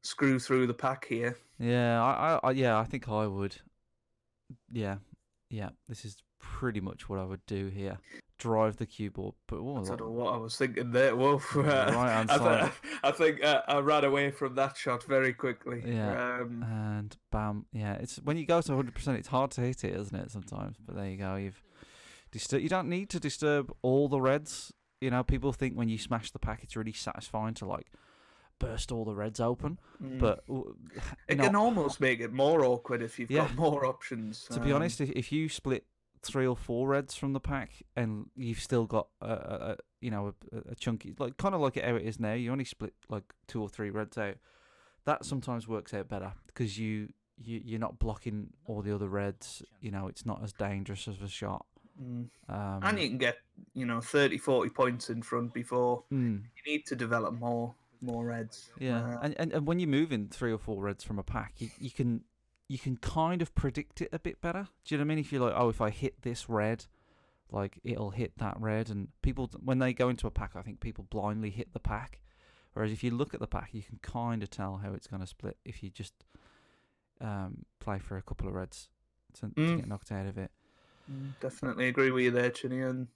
screw through the pack here. Yeah, I think I would. Yeah. This is pretty much what I would do here. Drive the cue ball, but I don't know what I was thinking there. Well, right-hand side. I think I ran away from that shot very quickly. Yeah, and bam. Yeah, it's when you go to 100%, it's hard to hit it, isn't it? Sometimes, but there you go. You don't need to disturb all the reds. You know, people think when you smash the pack, it's really satisfying to like burst all the reds open, but it can almost make it more awkward if you've got more options. To be honest, if you split 3 or 4 reds from the pack and you've still got a chunky, like kind of like how it is now, you only split like 2 or 3 reds out. That sometimes works out better because you're not blocking all the other reds. You know, it's not as dangerous as a shot. And you can get 30, 40 points in front before you need to develop more reds. Yeah, and when you're moving 3 or 4 reds from a pack, you can kind of predict it a bit better. Do you know what I mean? If you're like, oh, if I hit this red, like it'll hit that red. And people, when they go into a pack, I think people blindly hit the pack. Whereas if you look at the pack, you can kind of tell how it's going to split if you just play for a couple of reds to get knocked out of it. Definitely agree with you there, Chinny. And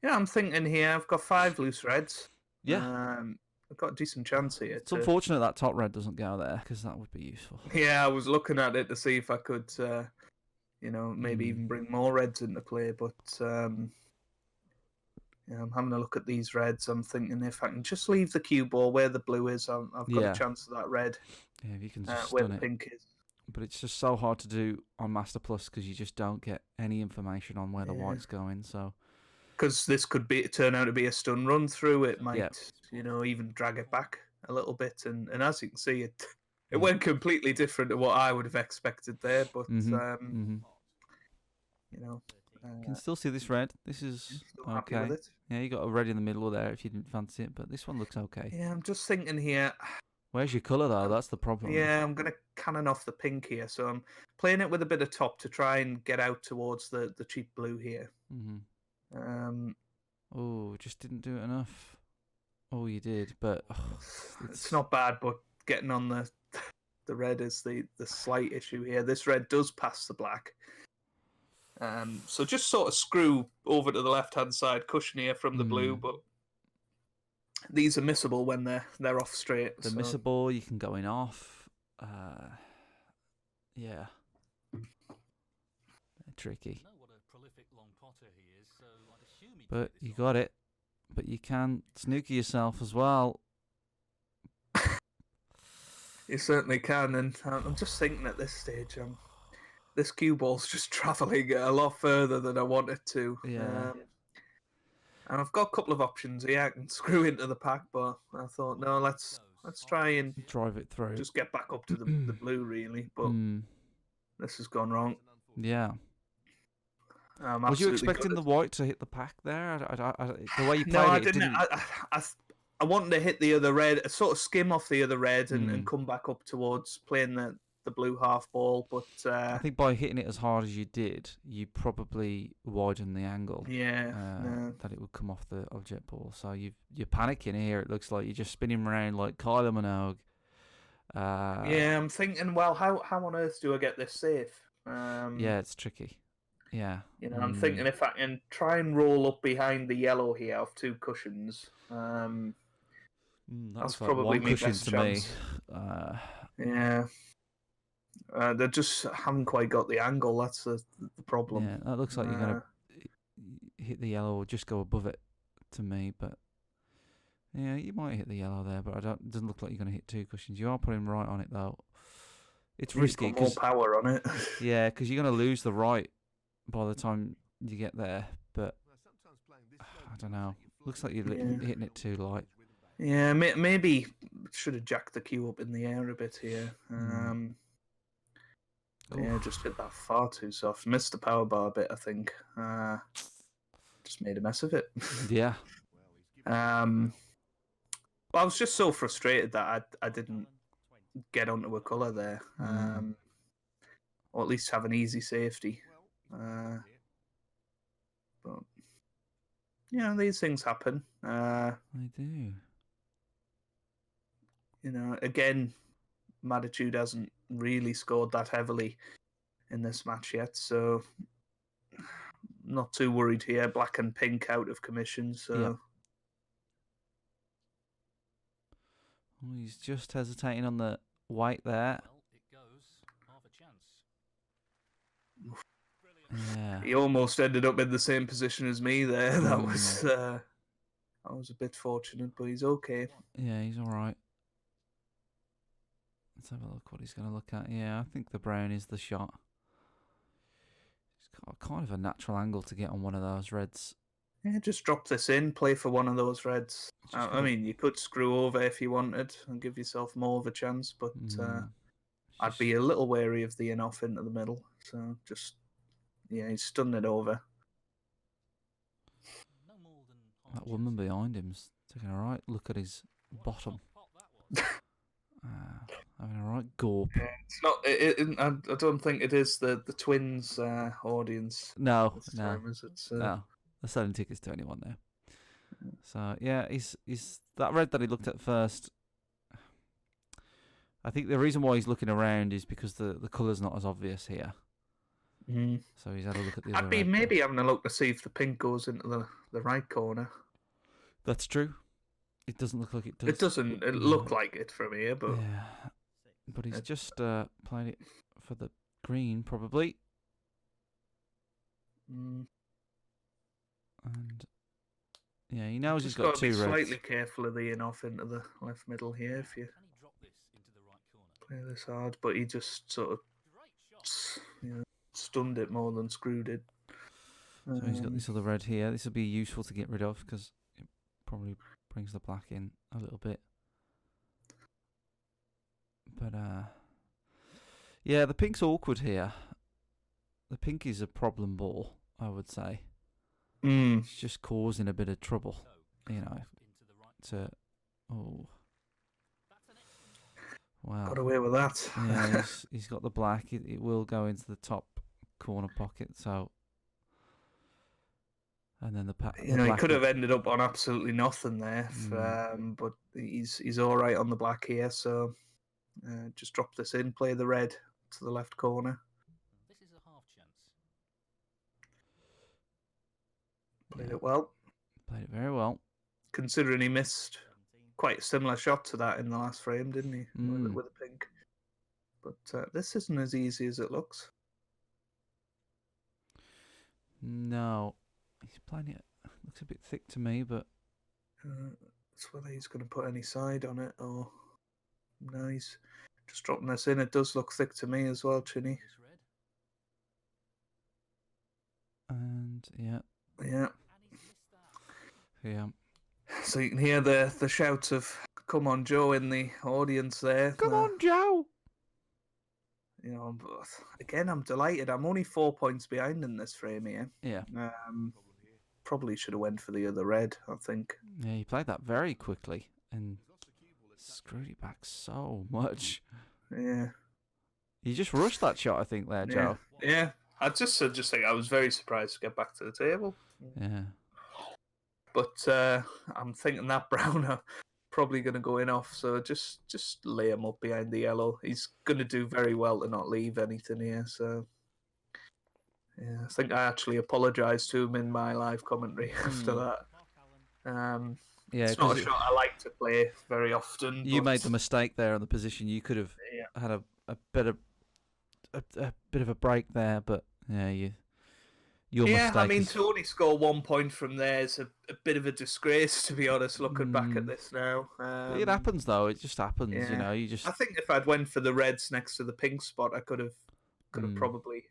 I'm thinking here, I've got 5 loose reds. Yeah. I've got a decent chance here. It's unfortunate that top red doesn't go there because that would be useful. Yeah, I was looking at it to see if I could, maybe even bring more reds into play. But I'm having a look at these reds. I'm thinking if I can just leave the cue ball where the blue is, I've got a chance of that red. Yeah, if you can just where the pink is. But it's just so hard to do on Master Plus because you just don't get any information on where the white's going. So. Because this could turn out to be a stun run through. It might, even drag it back a little bit. And as you can see, it went completely different to what I would have expected there. But, you can still see this red. This is okay. With it. Yeah, you got a red in the middle there if you didn't fancy it. But this one looks okay. Yeah, I'm just thinking here. Where's your colour, though? That's the problem. Yeah, I'm going to cannon off the pink here. So I'm playing it with a bit of top to try and get out towards the cheap blue here. Just didn't do it enough. Oh, you did, but it's not bad. But getting on the red is the slight issue here. This red does pass the black. So just sort of screw over to the left-hand side cushion here from the blue, but these are missable when they're off straight. They're missable. You can go in off. Yeah. Tricky. But you got it. But you can snooker yourself as well. You certainly can. And I'm just thinking at this stage, this cue ball's just travelling a lot further than I want it to. Yeah. And I've got a couple of options here. I can screw into the pack, but I thought, no, let's try and drive it through. Just get back up to the blue, really. But this has gone wrong. Yeah. Was you expecting the white to hit the pack there? The way you played I didn't. I wanted to hit the other red, sort of skim off the other red and come back up towards playing the the blue half ball, but I think by hitting it as hard as you did, you probably widened the angle. That it would come off the object ball. So you're panicking here. It looks like you're just spinning around like Kylie Minogue. Yeah, I'm thinking, well, how on earth do I get this safe? Yeah, it's tricky. Yeah. I'm thinking if I can try and roll up behind the yellow here off 2 cushions. That's like probably one my cushion best to chance. me. Yeah. They just haven't quite got the angle. That's the problem. Yeah, that looks like you're going to hit the yellow or just go above it to me. But yeah, you might hit the yellow there, but it doesn't look like you're going to hit 2 cushions. You are putting right on it, though. It's risky. Put more power on it. Yeah, because you're going to lose the right by the time you get there. But I don't know. Looks like you're hitting it too light. Yeah, maybe should have jacked the cue up in the air a bit here. Yeah, just hit that far too soft. Missed the power bar a bit, I think. Just made a mess of it. Yeah. Well, I was just so frustrated that I didn't get onto a colour there. Or at least have an easy safety. But these things happen. They do. Again, Mattitude hasn't really scored that heavily in this match yet, so not too worried here. Black and pink out of commission, so... Yeah. Oh, he's just hesitating on the white there. It goes. Half a chance. Yeah. He almost ended up in the same position as me there. That was a bit fortunate, but he's okay. Yeah, he's all right. Let's have a look what he's going to look at. Yeah, I think the brown is the shot. He's got kind of a natural angle to get on one of those reds. Yeah, just drop this in, play for one of those reds. I mean, you could screw over if you wanted and give yourself more of a chance, but I'd be a little wary of the in-off into the middle. So just, he's stunned it over. That woman behind him's taking a right look at his bottom. Having a right gorp. Yeah, it's not. I don't think it is the twins audience. No. No. They're selling tickets to anyone now. So yeah, he's that red that he looked at first. I think the reason why he's looking around is because the colour's not as obvious here. So he's had a look at the other. I'd be maybe having a look to see if the pink goes into the right corner. That's true. It doesn't look like it does. It doesn't. It look like it from here, but but he's just playing it for the green probably. And he knows he's got 2 reds. Slightly careful of the in-off into the left middle here if you play this hard, but he just sort of stunned it more than screwed it. So he's got this other red here. This will be useful to get rid of because it probably brings the black in a little bit. But the pink's awkward here. The pink is a problem ball, I would say. It's just causing a bit of trouble, Wow. Got away with that. Yeah, he's got the black. It will go into the top corner pocket. So, and then he could have ended up on absolutely nothing there, but he's all right on the black here. So, just drop this in, play the red to the left corner. This is a half chance. Played it well. Played it very well. Considering he missed quite a similar shot to that in the last frame, didn't he? With a pink. But this isn't as easy as it looks. No. He's playing it. Looks a bit thick to me, but... it's whether he's going to put any side on it or... No, he's just dropping this in. It does look thick to me as well, Chinny. And, yeah. So you can hear the shouts of "Come on, Joe" in the audience there. Come on, Joe! Again, I'm delighted. I'm only 4 points behind in this frame here. Yeah. Probably should have went for the other red, I think. Yeah, he played that very quickly and screwed it back so much. Yeah. You just rushed that shot, I think, there, Joe. Yeah. I just think I was very surprised to get back to the table. Yeah. But I'm thinking that brown are probably going to go in off, so just lay him up behind the yellow. He's going to do very well to not leave anything here. So yeah, I think I actually apologised to him in my live commentary after that. Yeah, it's not a shot I like to play very often. You made the mistake there on the position. You could have had a bit of a break there, but yeah, your mistake. I mean, to only score 1 point from there is a bit of a disgrace, to be honest. Looking back at this now, it happens though. It just happens, yeah. you know. You just. I think if I'd went for the reds next to the pink spot, I could have probably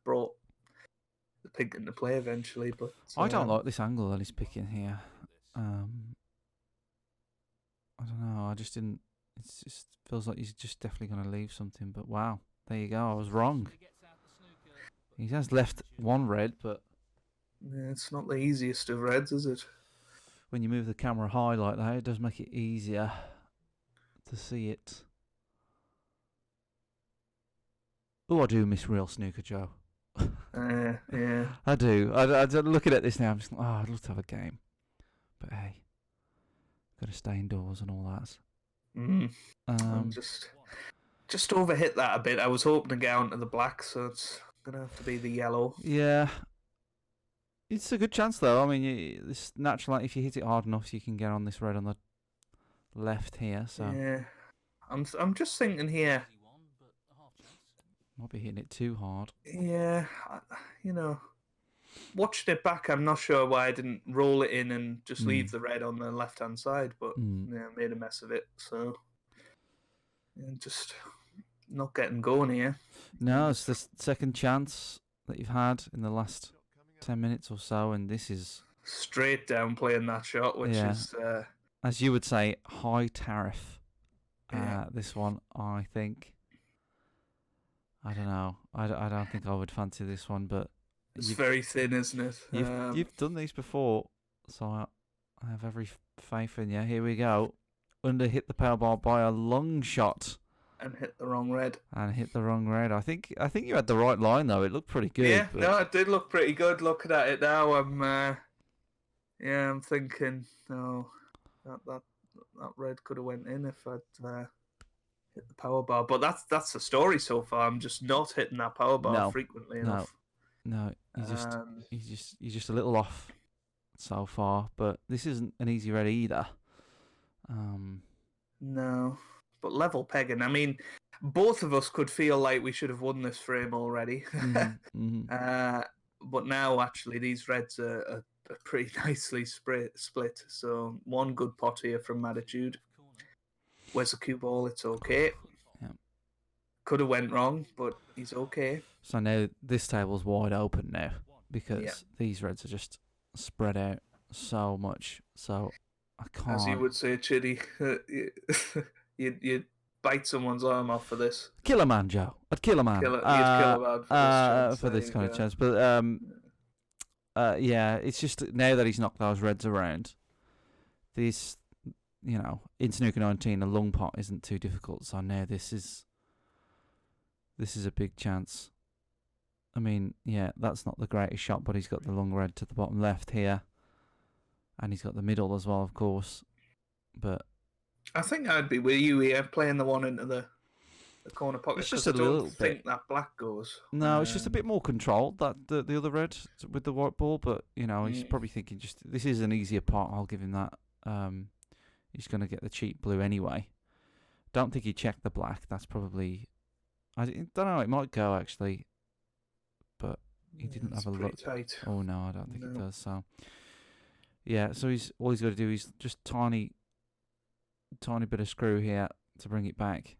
brought the pink into play eventually. But I don't like this angle that he's picking here. I don't know. I just didn't. It just feels like he's just definitely going to leave something. But wow, there you go. I was wrong. He has left one red, but yeah, it's not the easiest of reds, is it? When you move the camera high like that, it does make it easier to see it. Oh, I do miss real snooker, Joe. Yeah. I do. I looking at this now, I'm just like, oh, I'd love to have a game. But hey, got to stay indoors and all that. Just overhit that a bit. I was hoping to get onto the black, so it's going to have to be the yellow. Yeah. It's a good chance, though. I mean, this natural, if you hit it hard enough, you can get on this red on the left here. So yeah, I'm just thinking here. Might be hitting it too hard. Yeah, watching it back, I'm not sure why I didn't roll it in and just leave the red on the left-hand side, but yeah, made a mess of it. So just not getting going here. No, it's the second chance that you've had in the last 10 minutes or so, and this is straight down playing that shot, which is, as you would say, high tariff. This one, I think. I don't know. I don't think I would fancy this one, but it's very thin, isn't it? You've done these before, so I have every faith in you. Here we go. Under hit the power bar by a long shot. And hit the wrong red. I think you had the right line though. It looked pretty good. Yeah, no, it did look pretty good. Looking at it now, I'm thinking, that red could have went in if I'd hit the power bar. But that's the story so far. I'm just not hitting that power bar frequently enough. No, you're just a little off so far. But this isn't an easy red either. No. But level pegging, I mean, both of us could feel like we should have won this frame already. But now, actually, these reds are pretty nicely split. So one good pot here from Matitude. Where's the cue ball? It's okay. Yeah. Could have went wrong, but he's okay. So now this table's wide open now because these reds are just spread out so much. So I can't. As you would say, Chinny, you'd bite someone's arm off for this. Kill a man, Joe. I'd kill a man. You'd kill a man for this kind of chance. But yeah, it's just now that he's knocked those reds around. This, in snooker 19, a long pot isn't too difficult. So now this is a big chance. I mean, yeah, that's not the greatest shot, but he's got the long red to the bottom left here, and he's got the middle as well, of course. But I think I'd be with you here, playing the one into the corner pocket. It's just a little bit. I think that black goes. No, it's just a bit more controlled, that the other red with the white ball. But he's probably thinking, this is an easier pot. I'll give him that. He's going to get the cheap blue anyway. Don't think he checked the black. That's probably. I don't know. It might go actually, but he didn't have a look. Tight. Oh no, I don't think it does. So yeah, so all he's got to do is just tiny bit of screw here to bring it back,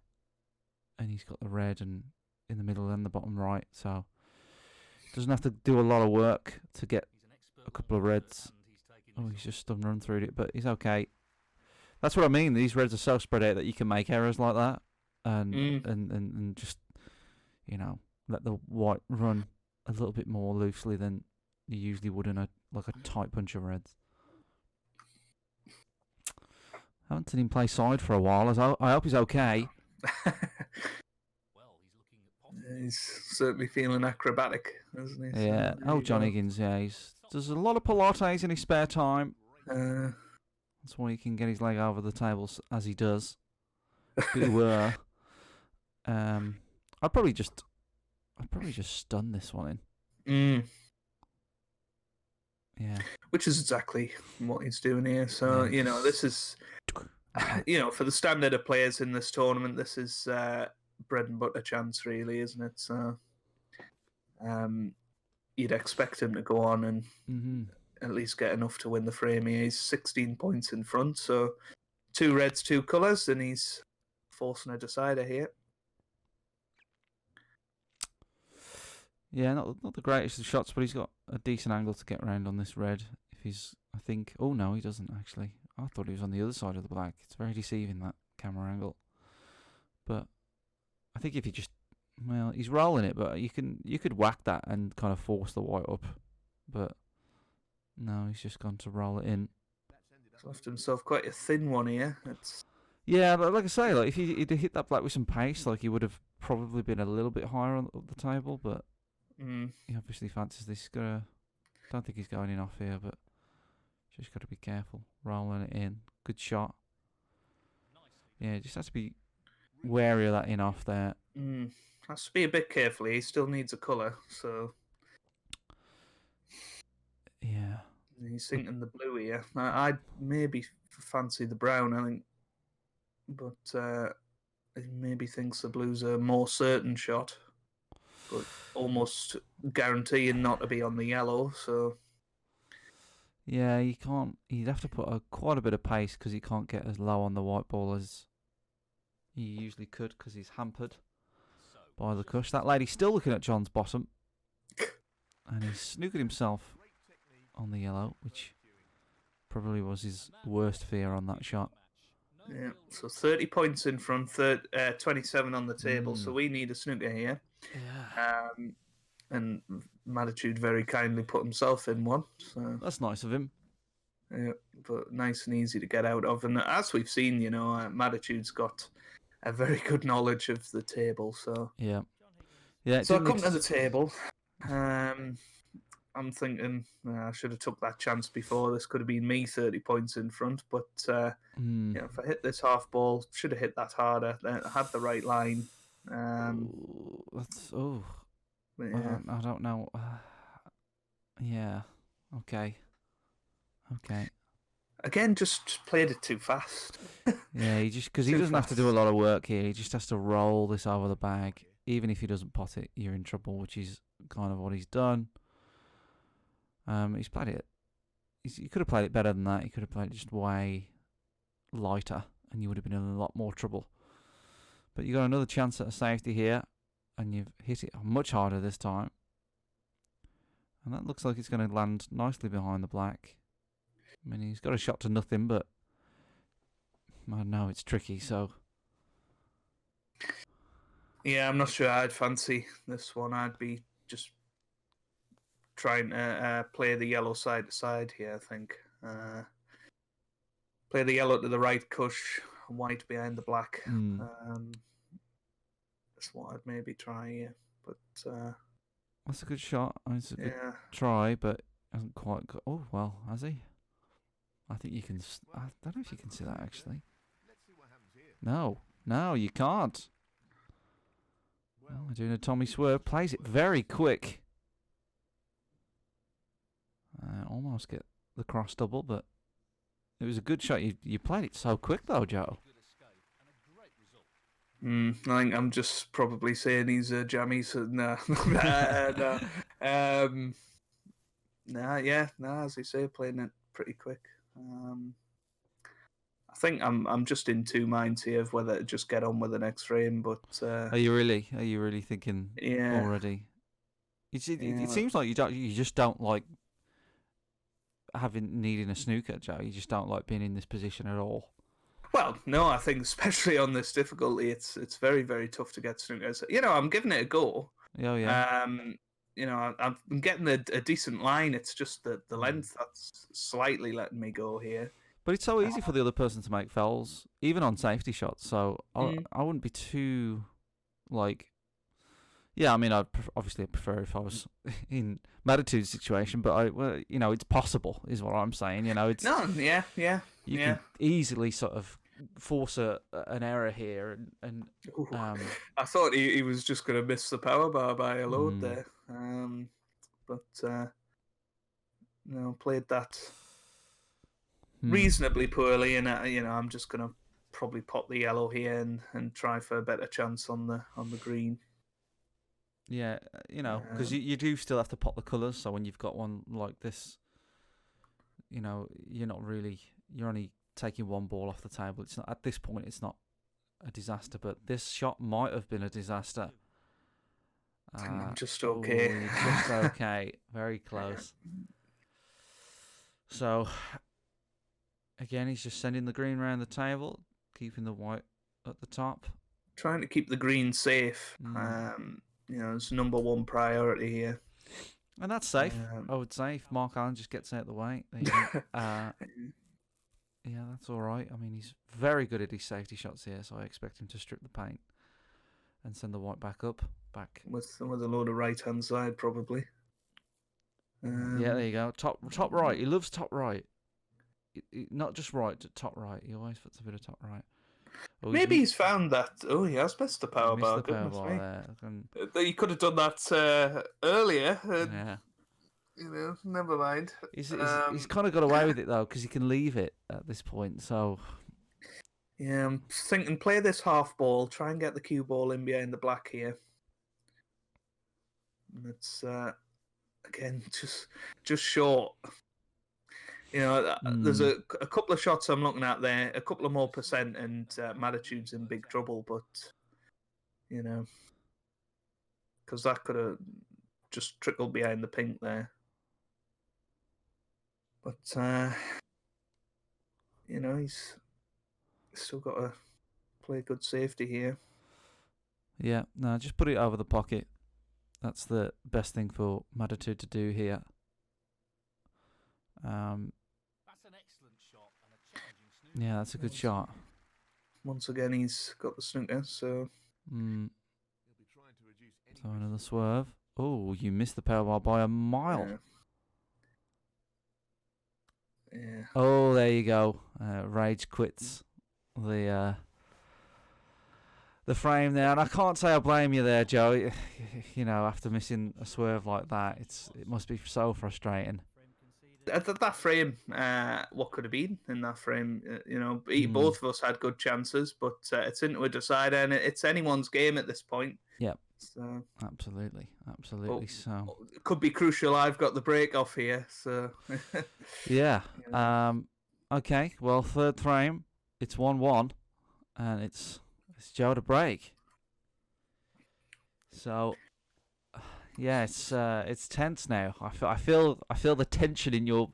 and he's got the red and in the middle and the bottom right, so doesn't have to do a lot of work to get a couple of reds. Oh, he's just run through it, but he's okay. That's what I mean. These reds are so spread out that you can make errors like that, and just let the white run a little bit more loosely than you usually would in a tight bunch of reds. I haven't seen him play side for a while. I hope he's okay. He's certainly feeling acrobatic, isn't he? Yeah. So John Higgins. Yeah, he's does a lot of Pilates in his spare time. That's why he can get his leg over the tables as he does. I'd probably just stun this one in. Yeah. Which is exactly what he's doing here. So, this is, for the standard of players in this tournament, this is bread and butter chance, really, isn't it? So, you'd expect him to go on and at least get enough to win the frame here. He's 16 points in front, so 2 reds, 2 colours, and he's forcing a decider here. Yeah, not the greatest of shots, but he's got a decent angle to get around on this red. Oh no, he doesn't actually. I thought he was on the other side of the black. It's very deceiving, that camera angle. But I think if you he's rolling it, but you could whack that and kind of force the white up. But no, he's just gone to roll it in. He's left himself quite a thin one here. Yeah, but like I say, like if he'd hit that black with some pace, like he would have probably been a little bit higher on the table. But he obviously fancies this. Don't think he's going in off here, but just got to be careful rolling it in. Good shot. Yeah, just has to be wary of that in off there. Has to be a bit careful. He still needs a colour, so yeah. He's thinking the blue here. I'd maybe fancy the brown, I think, but he maybe thinks the blue's a more certain shot, but almost guaranteeing not to be on the yellow. So yeah, you can't. You'd have to put quite a bit of pace because he can't get as low on the white ball as he usually could because he's hampered by the cush. That lady's still looking at John's bottom, and he's snookered himself on the yellow, which probably was his worst fear on that shot. Yeah, so 30 points in front, 27 on the table, so we need a snooker here. Yeah. And Matitude very kindly put himself in one. So that's nice of him. Yeah, but nice and easy to get out of. And as we've seen, Matitude's got a very good knowledge of the table. So yeah. So I come to the table. I'm thinking I should have took that chance before. This could have been me 30 points in front. But if I hit this half ball, should have hit that harder. I had the right line. Yeah. I don't know. Yeah. Okay. Again, just played it too fast. Yeah, because he doesn't have to do a lot of work here. He just has to roll this over the bag. Even if he doesn't pot it, you're in trouble, which is kind of what he's done. He's played it. He could have played it better than that. He could have played it just way lighter, and you would have been in a lot more trouble. But you got another chance at a safety here, and you've hit it much harder this time. And that looks like it's going to land nicely behind the black. I mean, he's got a shot to nothing, but I know it's tricky, so... Yeah, I'm not sure I'd fancy this one. I'd be just trying to play the yellow side to side here, I think. Play the yellow to the right, cush, white behind the black. That's what I'd maybe try here. But that's a good shot. It's a good try, but hasn't quite got... Oh, well, has he? I think you can... I don't know if you can see that, actually. No, you can't. Doing a Tommy swerve. Plays it very quick. Almost get the cross double, but it was a good shot. You played it so quick, though, Joe. I think I'm just probably saying he's a jammy, so no. As you say, playing it pretty quick. I think I'm just in two minds here of whether to just get on with the next frame, but... Are you really thinking already? It seems like you just don't like needing a snooker, Joe. You just don't like being in this position at all. Well, no, I think especially on this difficulty, it's very, very tough to get snookers. I'm giving it a go. Oh, yeah. I'm getting a decent line. It's just that the length that's slightly letting me go here. But it's so easy for the other person to make fouls, even on safety shots. So I wouldn't be too, Yeah, I mean, obviously I prefer if I was in Matitude's situation, but it's possible, is what I'm saying. It's No, yeah. you can easily sort of force an error here, and I thought he was just going to miss the power bar by a load there, but no, played that reasonably poorly, and I'm just going to probably pop the yellow here and try for a better chance on the green. Yeah, because you do still have to pop the colours. So when you've got one like this, you're only taking one ball off the table. It's not at this point. It's not a disaster, but this shot might have been a disaster. I'm just okay. You're just okay. Very close. So again, he's just sending the green around the table, keeping the white at the top. Trying to keep the green safe. It's number one priority here. And that's safe, I would say, if Mark Alllen just gets out of the way. Yeah, that's all right. I mean, he's very good at his safety shots here, so I expect him to strip the paint and send the white back up. With a load of right-hand side, probably. Yeah, there you go. Top right. He loves top right. Not just right, top right. He always puts a bit of top right. Maybe he's found that. Oh, he has missed the power bar. Goodness me. He could have done that earlier. Yeah. Never mind. He's kind of got away with it, though, because he can leave it at this point, so... Yeah, I'm thinking play this half ball, try and get the cue ball in behind the black here. It's, again, just short. There's a couple of shots I'm looking at there, a couple of more percent, and Matitude's in big trouble, but, because that could have just trickled behind the pink there. But, he's still got to play good safety here. Yeah, no, just put it over the pocket. That's the best thing for Matitude to do here. That's an excellent shot and a challenging snooker. Yeah, that's a good shot. Once again, he's got the snooker, so... So another swerve. Oh, you missed the power bar by a mile. Yeah. Oh, there you go. Rage quits the frame there, and I can't say I blame you there, Joe. After missing a swerve like that, it must be so frustrating. That frame, what could have been in that frame? Both of us had good chances, but it's into a decider, and it's anyone's game at this point. Yep. So absolutely. So it could be crucial. I've got the break off here, so yeah. Okay. Well, third frame, it's 1-1, and it's Joe to break. So yeah, it's tense now. I feel the tension in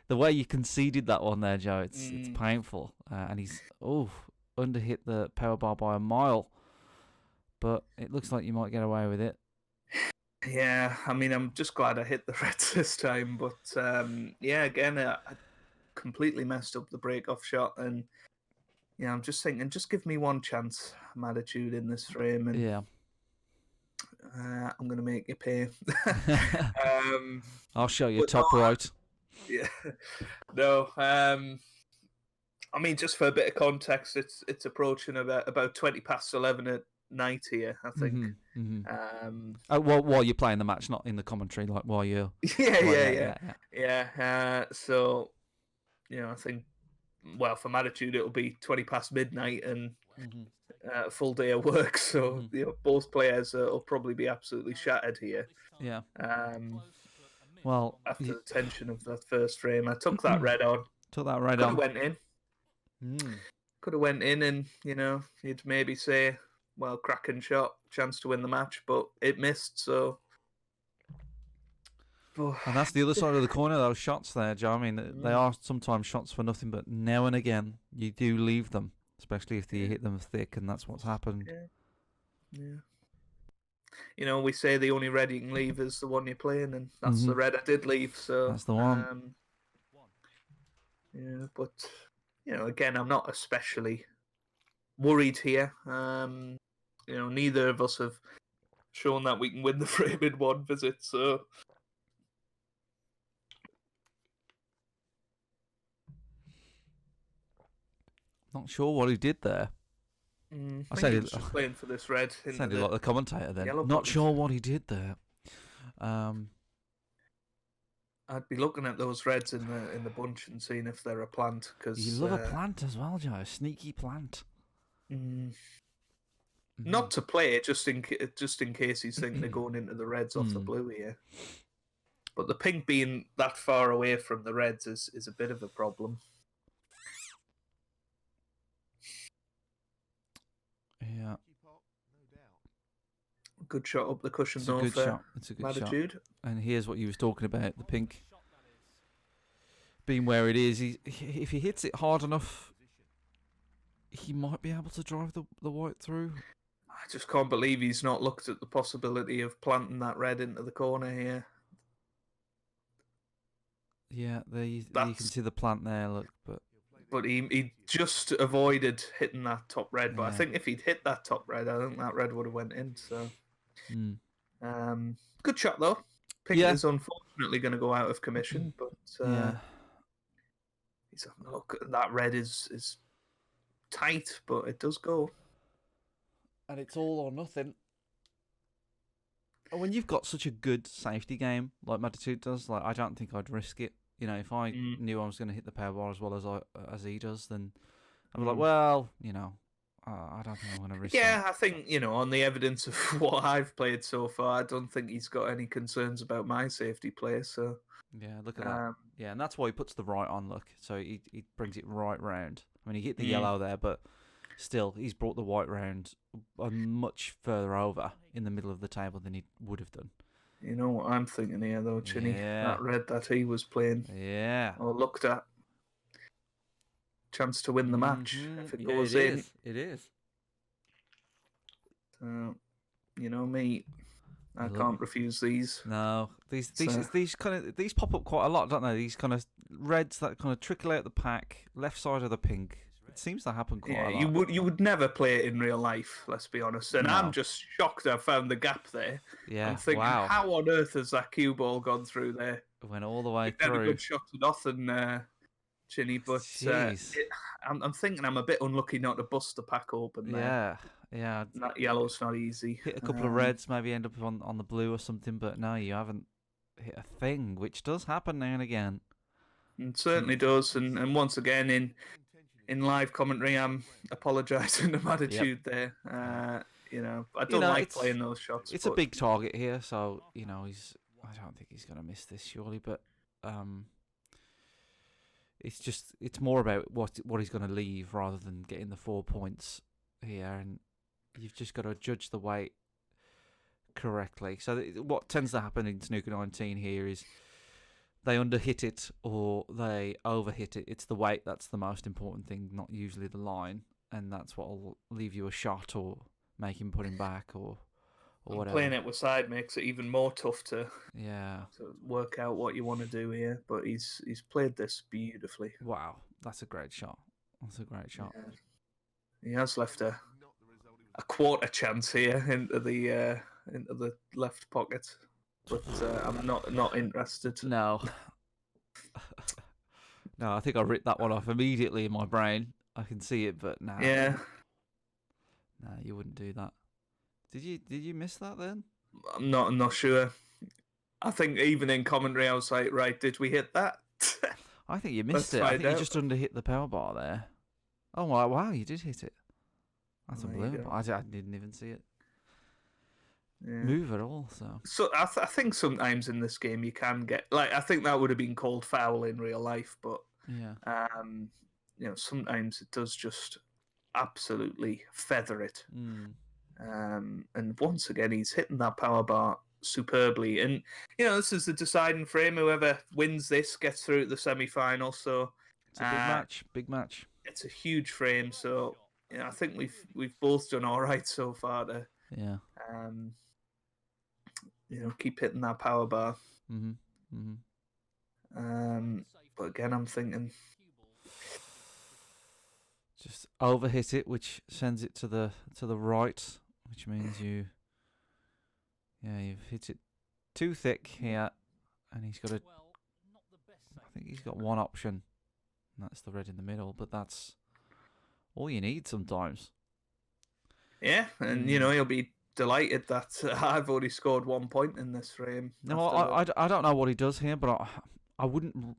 the way you conceded that one there, Joe. It's painful, and he's underhit the power bar by a mile. But it looks like you might get away with it. Yeah, I mean, I'm just glad I hit the reds this time. But again, I completely messed up the break-off shot. And I'm just thinking, just give me one chance, Matitude, in this frame. And yeah. I'm going to make you pay. I'll show you top right. Yeah. No. I mean, just for a bit of context, it's approaching about 20 past 11 at night here, I think. While you're playing the match, not in the commentary, like while you're... Yeah. So, I think, well, for Matitude, it'll be 20 past midnight and a full day of work. So, both players will probably be absolutely shattered here. Yeah. Well, after the tension of that first frame, I took that red on. Could have went in. Could have went in, and you'd maybe say, well, cracking shot, chance to win the match, but it missed. So, and that's the other side of the coin of those shots there, Joe. I mean, they are sometimes shots for nothing, but now and again you do leave them, especially if you hit them thick, and that's what's happened. Yeah. We say the only red you can leave is the one you're playing, and that's the red I did leave. So that's the one. But again, I'm not especially worried here. Neither of us have shown that we can win the frame in one visit. So Not sure what he did there. I think he was just playing for this red. Sounded like the commentator then. yellow Not pocket. sure what he did there. I'd be looking at those reds in the bunch and seeing if they're a plant. Cause, You love a plant as well, Joe. A sneaky plant. Not to play, just in case he's thinking of going into the reds off the blue here. But the pink being that far away from the reds is a bit of a problem. Yeah. Good shot up the cushion, It's a though. good shot. It's a good Latitude. shot. And here's what you was talking about, the pink being where it is. If he hits it hard enough, he might be able to drive the white through. I just can't believe he's not looked at the possibility of planting that red into the corner here. Yeah, there you can see the plant there, look. But he just avoided hitting that top red. But I think if he'd hit that top red, I think that red would have went in. So, good shot though. Pink is unfortunately going to go out of commission, but he's having a look. That red is tight, but it does go. And it's all or nothing. And when you've got such a good safety game like Matitude does, like I don't think I'd risk it. You know, if I knew I was going to hit the power bar as well as he does, then I'd be like, well, you know, I don't think I'm going to risk it. Yeah, I think, you know, on the evidence of what I've played so far, I don't think he's got any concerns about my safety play. So yeah, look at that. Yeah, and that's why he puts the right on, look. So he brings it right round. I mean, he hit the yellow there, but still, he's brought the white round much further over in the middle of the table than he would have done. You know what I'm thinking here, though, Chinny? Yeah. That red that he was playing. Yeah. Or looked at. Chance to win the match if it goes in. It is. So, you know me, I can't refuse these. No, these pop up quite a lot, don't they? These kind of reds that kind of trickle out the pack, left side of the pink. It seems to happen quite a lot. You would never play it in real life, let's be honest. And I'm just shocked I found the gap there. Yeah, I'm thinking, how on earth has that cue ball gone through there? It went all the way Had through. a good shot to nothing, Chinny, but I'm thinking I'm a bit unlucky not to bust the pack open there. Yeah. That yellow's not easy. Hit a couple of reds, maybe end up on the blue or something, but no, you haven't hit a thing, which does happen now and again. It certainly does, and once again in live commentary, I'm apologising to Matitude there. You know, I don't like playing those shots. It's a big target here, so you know I don't think he's going to miss this surely, but it's more about what he's going to leave rather than getting the 4 points here, and you've just got to judge the weight correctly. So what tends to happen in Snooker 19 here is they underhit it or they overhit it. It's the weight that's the most important thing, not usually the line, and that's what will leave you a shot or make him put him back or whatever. Playing it with side makes it even more tough to work out what you want to do here, but he's played this beautifully. Wow, that's a great shot. Yeah. He has left a quarter chance here into the left pocket. But I'm not interested. No. No, I think I ripped that one off immediately in my brain. I can see it, but no. Yeah. No, you wouldn't do that. Did you miss that then? I'm not sure. I think even in commentary I was like, right, did we hit that? I think you missed it. I think you just underhit the power bar there. Oh wow, you did hit it. That's unbelievable. I didn't even see it. Move at all. So I think sometimes in this game you can get I think that would have been called foul in real life, but you know, sometimes it does just absolutely feather it. And once again he's hitting that power bar superbly, and you know, this is the deciding frame. Whoever wins this gets through to the semi-final. So it's a big match. It's a huge frame. So you know, I think we've both done all right so far to you know, keep hitting that power bar. But again, I'm thinking just overhit it, which sends it to the right, which means you Yeah, you've hit it too thick here, and he's got a. Well, not the best I think he's got one option, and that's the red in the middle. But that's all you need sometimes. Yeah, and he'll be delighted that I've already scored 1 point in this frame. No, I don't know what he does here, but I wouldn't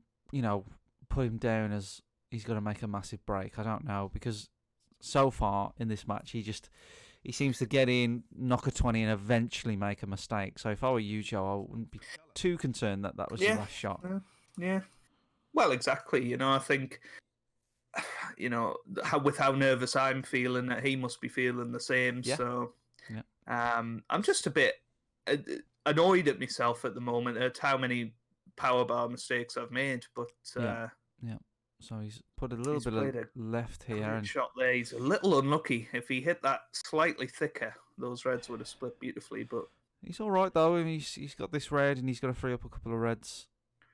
put him down as he's going to make a massive break. I don't know, because so far in this match he seems to get in, knock a 20, and eventually make a mistake. So if I were you, Joe, I wouldn't be too concerned that was the last shot. Yeah. Well, exactly. I think, with how nervous I'm feeling, that he must be feeling the same. Yeah. So, yeah. I'm just a bit annoyed at myself at the moment at how many power bar mistakes I've made. But yeah. So he's put a little bit of left here. And shot there. He's a little unlucky. If he hit that slightly thicker, those reds would have split beautifully. But he's all right though. I mean, he's got this red, and he's got to free up a couple of reds.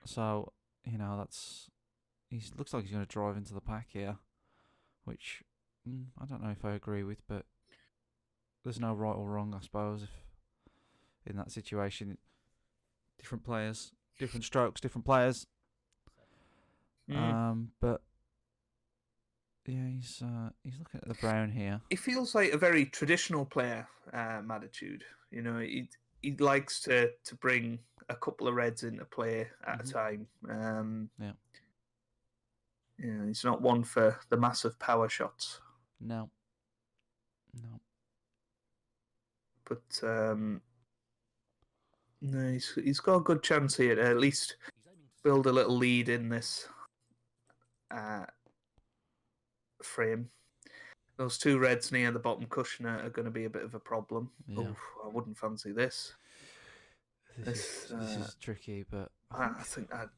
So looks like he's going to drive into the pack here, which I don't know if I agree with, but there's no right or wrong, I suppose. If in that situation, different players, different strokes, different players. But yeah, he's looking at the brown here. He feels like a very traditional player, Attitude. He likes to bring a couple of reds into play at a time. He's not one for the massive power shots. No. But no, he's got a good chance here to at least build a little lead in this frame. Those two reds near the bottom cushion are going to be a bit of a problem. Yeah. Oof, I wouldn't fancy this. This is tricky, but I think I'd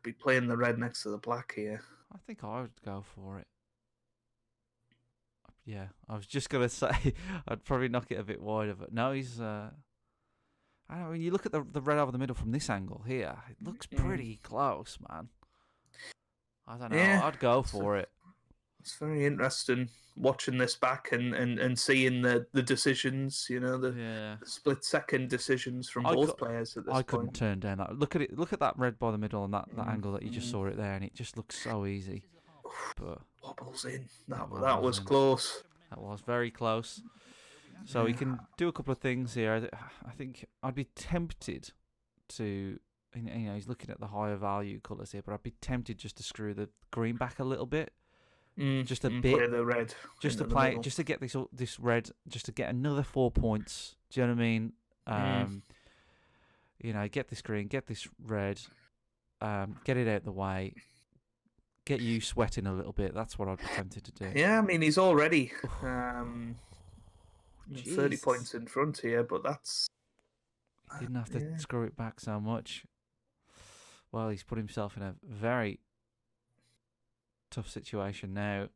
be playing the red next to the black here. I think I would go for it. Yeah, I was just gonna say I'd probably knock it a bit wider, but no, he's. I don't know. When you look at the red over the middle from this angle here, it looks pretty close, man. I don't know. Yeah, I'd go for it. It's very interesting watching this back and seeing the decisions, the split-second decisions from both players at this point. I couldn't turn down that. Look at it. Look at that red by the middle and that angle that you just saw it there, and it just looks so easy. But wobbles in. That was close. That was very close. So he can do a couple of things here. I think I'd be tempted to. He's looking at the higher value colours here, but I'd be tempted just to screw the green back a little bit. Just a bit. Play the red. Just to play, just to get this red, just to get another 4 points. Do you know what I mean? Get this green, get this red, get it out the way, get you sweating a little bit. That's what I'd be tempted to do. Yeah, I mean, he's already 30 points in front here, but that's... He didn't have to screw it back so much. Well, he's put himself in a very tough situation now.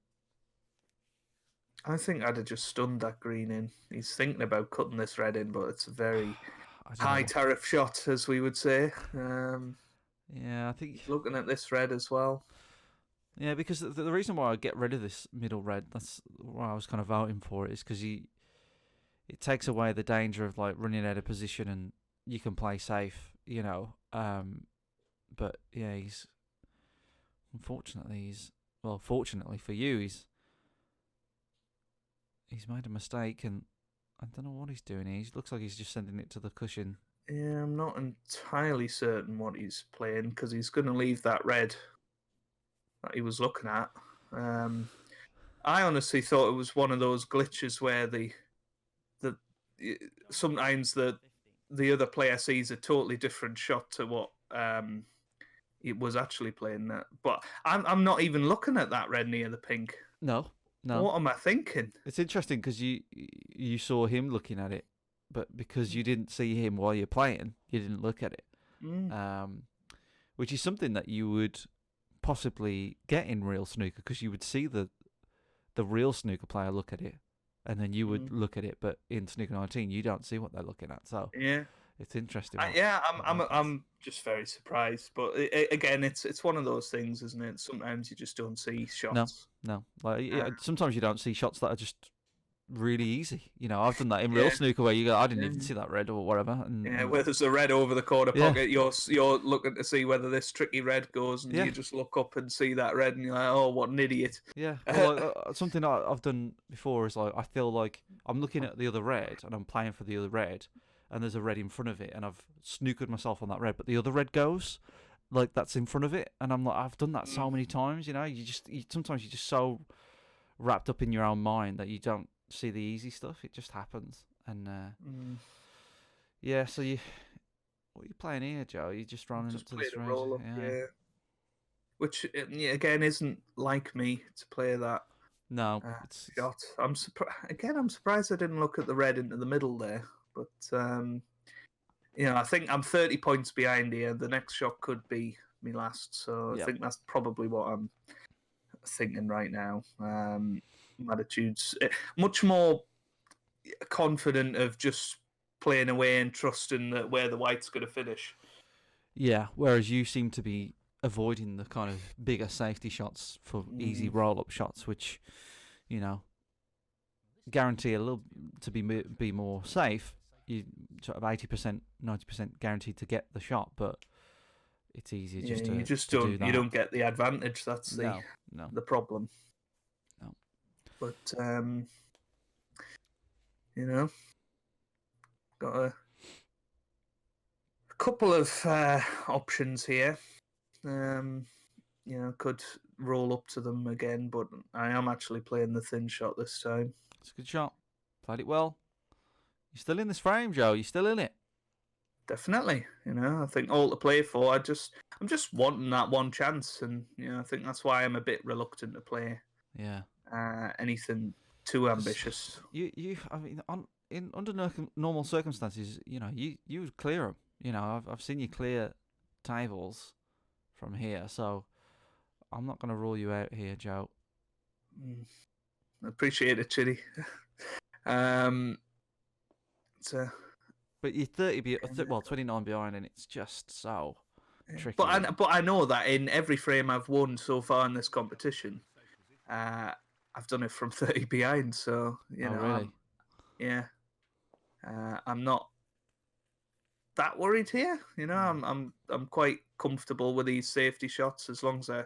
I think I'd have just stunned that green in. He's thinking about cutting this red in, but it's a very high tariff shot, as we would say. Yeah, I think... Looking at this red as well. Yeah, because the reason why I get rid of this middle red, that's why I was kind of voting for it, is because it takes away the danger of like running out of position and you can play safe, But yeah, fortunately for you, he's made a mistake, and I don't know what he's doing here. He looks like he's just sending it to the cushion. Yeah, I'm not entirely certain what he's playing, because he's going to leave that red that he was looking at. I honestly thought it was one of those glitches where sometimes the other player sees a totally different shot to what it was actually playing that. But I'm not even looking at that red near the pink. No. What am I thinking? It's interesting because you saw him looking at it, but because you didn't see him while you're playing, you didn't look at it. Which is something that you would possibly get in real snooker, because you would see the real snooker player look at it, and then you would look at it. But in Snooker 19, you don't see what they're looking at. So yeah, it's interesting. I'm just very surprised. But again, it's one of those things, isn't it? Sometimes you just don't see shots. No. Like sometimes you don't see shots that are just really easy. I've done that in real snooker where you go, I didn't Yeah. even see that red or whatever. And where there's a red over the corner Yeah. pocket, you're looking to see whether this tricky red goes, and Yeah. you just look up and see that red, and you're like, oh, what an idiot. Yeah, well, something I've done before is like I feel like I'm looking at the other red and I'm playing for the other red, and there's a red in front of it, and I've snookered myself on that red, but the other red goes like that's in front of it, and I'm like, I've done that so many times. Sometimes you're just so wrapped up in your own mind that you don't see the easy stuff. It just happens, and yeah. So what are you playing here, Joe? You just running up to this red, roll up, yeah. Which again isn't like me to play that. No, it's shot. I'm surprised I didn't look at the red into the middle there, but I think I'm 30 points behind here. The next shot could be me last, so I think that's probably what I'm thinking right now. My attitude's much more confident of just playing away and trusting that where the white's going to finish. Yeah, whereas you seem to be avoiding the kind of bigger safety shots for easy roll-up shots, which, guarantee a little to be more safe. You sort of 80%, 90% guaranteed to get the shot, but it's easier just to do that. You don't get the advantage. That's the problem. No. But got a couple of options here. Could roll up to them again, but I am actually playing the thin shot this time. It's a good shot. Played it well. You're still in this frame, Joe. You're still in it. Definitely. I think all to play for. I'm just wanting that one chance, and I think that's why I'm a bit reluctant to play. Yeah. Anything too ambitious. Under normal circumstances, you would clear them. I've seen you clear tables from here, so I'm not going to rule you out here, Joe. I appreciate it, Chinny. But you're 29 behind, and it's just so tricky. But I know that in every frame I've won so far in this competition, I've done it from 30 behind. So really? I'm not that worried here. I'm quite comfortable with these safety shots as long as I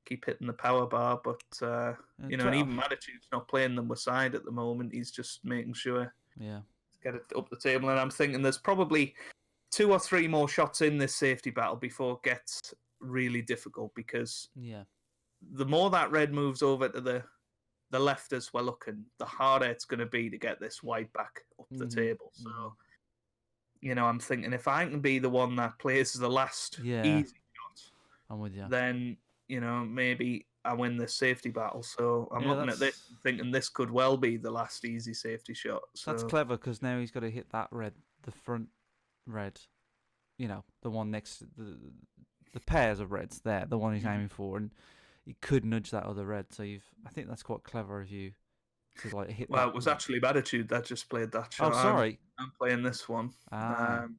keep hitting the power bar. But and even Attitude's not playing them with side at the moment. He's just making sure. Yeah. Get it up the table, and I'm thinking there's probably 2 or 3 more shots in this safety battle before it gets really difficult, because the more that red moves over to the left as we're looking, the harder it's going to be to get this white back up the table. So, I'm thinking if I can be the one that plays the last easy shot, I'm with you. Then, maybe I win this safety battle. So I'm looking at this and thinking this could well be the last easy safety shot. So that's clever, because now he's got to hit that red, the front red, the one next to the pairs of reds there, the one he's aiming for, and he could nudge that other red. So I think that's quite clever of you to hit. Well, it was actually Attitude that just played that shot. Oh, sorry. I'm playing this one. But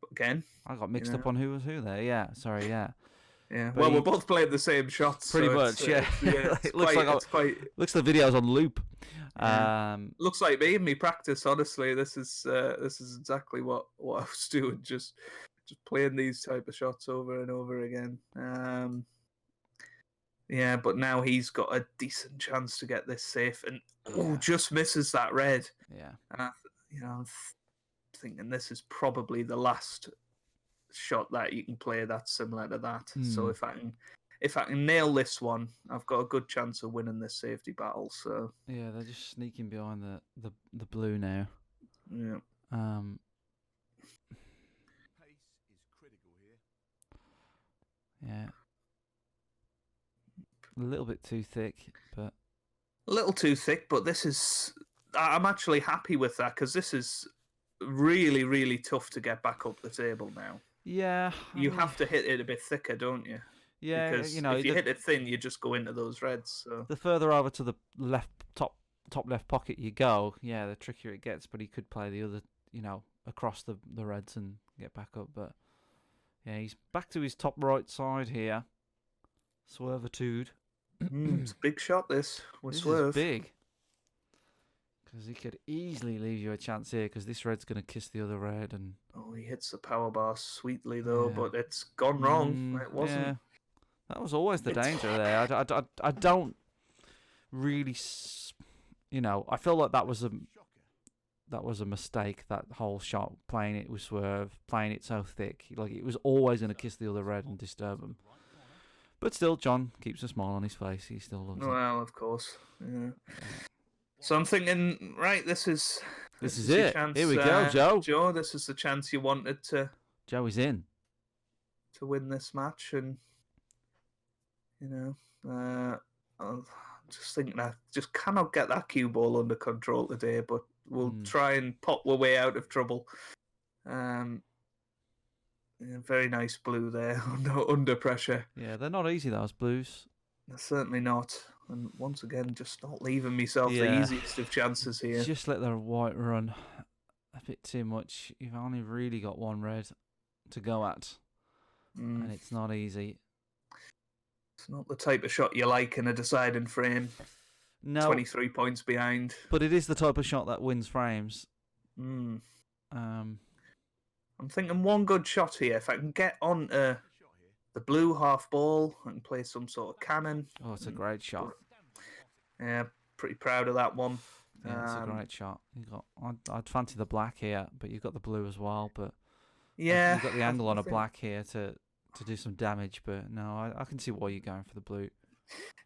again, I got mixed up on who was who there. Yeah, sorry. Yeah. Yeah, well, we're both playing the same shots. Pretty much, yeah. It looks the video's on loop. Looks like me in me practice. Honestly, this is exactly what I was doing. Just playing these type of shots over and over again. But now he's got a decent chance to get this safe, and just misses that red. Yeah. And I'm thinking this is probably the last shot that you can play that's similar to that. So if I can nail this one, I've got a good chance of winning this safety battle. So yeah, they're just sneaking behind the blue now. Yeah. Pace is critical here. Yeah. A little bit too thick, but a little too thick. But I'm actually happy with that, because this is really, really tough to get back up the table now. Yeah, you have to hit it a bit thicker, don't you? Yeah, because if you hit it thin, you just go into those reds. So the further over to the left top left pocket you go, the trickier it gets. But he could play the other, across the reds and get back up. But yeah, he's back to his top right side here. Swervitude. It's a big shot. This This Swerve. is big. Because he could easily leave you a chance here, because this red's going to kiss the other red. And Oh, he hits the power bar sweetly, though, Yeah. but it's gone wrong. It wasn't. Yeah. That was always the It's- danger there. I don't really, I feel like that was a mistake, that whole shot, playing it with swerve, playing it so thick. Like, it was always going to kiss the other red and disturb him. But still, John keeps a smile on his face. He still loves it. Well, of course. Yeah. So I'm thinking, right, this is your it. chance, here we go, Joe. Joe, this is the chance you wanted to Joe is in. win this match, and I'm just thinking I just cannot get that cue ball under control today, but we'll try and pop our way out of trouble. Very nice blue there under pressure. Yeah, they're not easy, those blues. They're certainly not. And once again, just not leaving myself the Yeah. easiest of chances here. Just let the white run a bit too much. You've only really got one red to go at, and it's not easy. It's not the type of shot you like in a deciding frame. No, 23 points behind. but it is the type of shot that wins frames. I'm thinking one good shot here. If I can get on the blue half ball and play some sort of cannon. Oh, it's a great shot. Yeah, pretty proud of that one. Yeah, it's a great shot. I'd fancy the black here, but you've got the blue as well. But yeah, you've got the angle on a black here to do some damage. But no, I can see why you're going for the blue.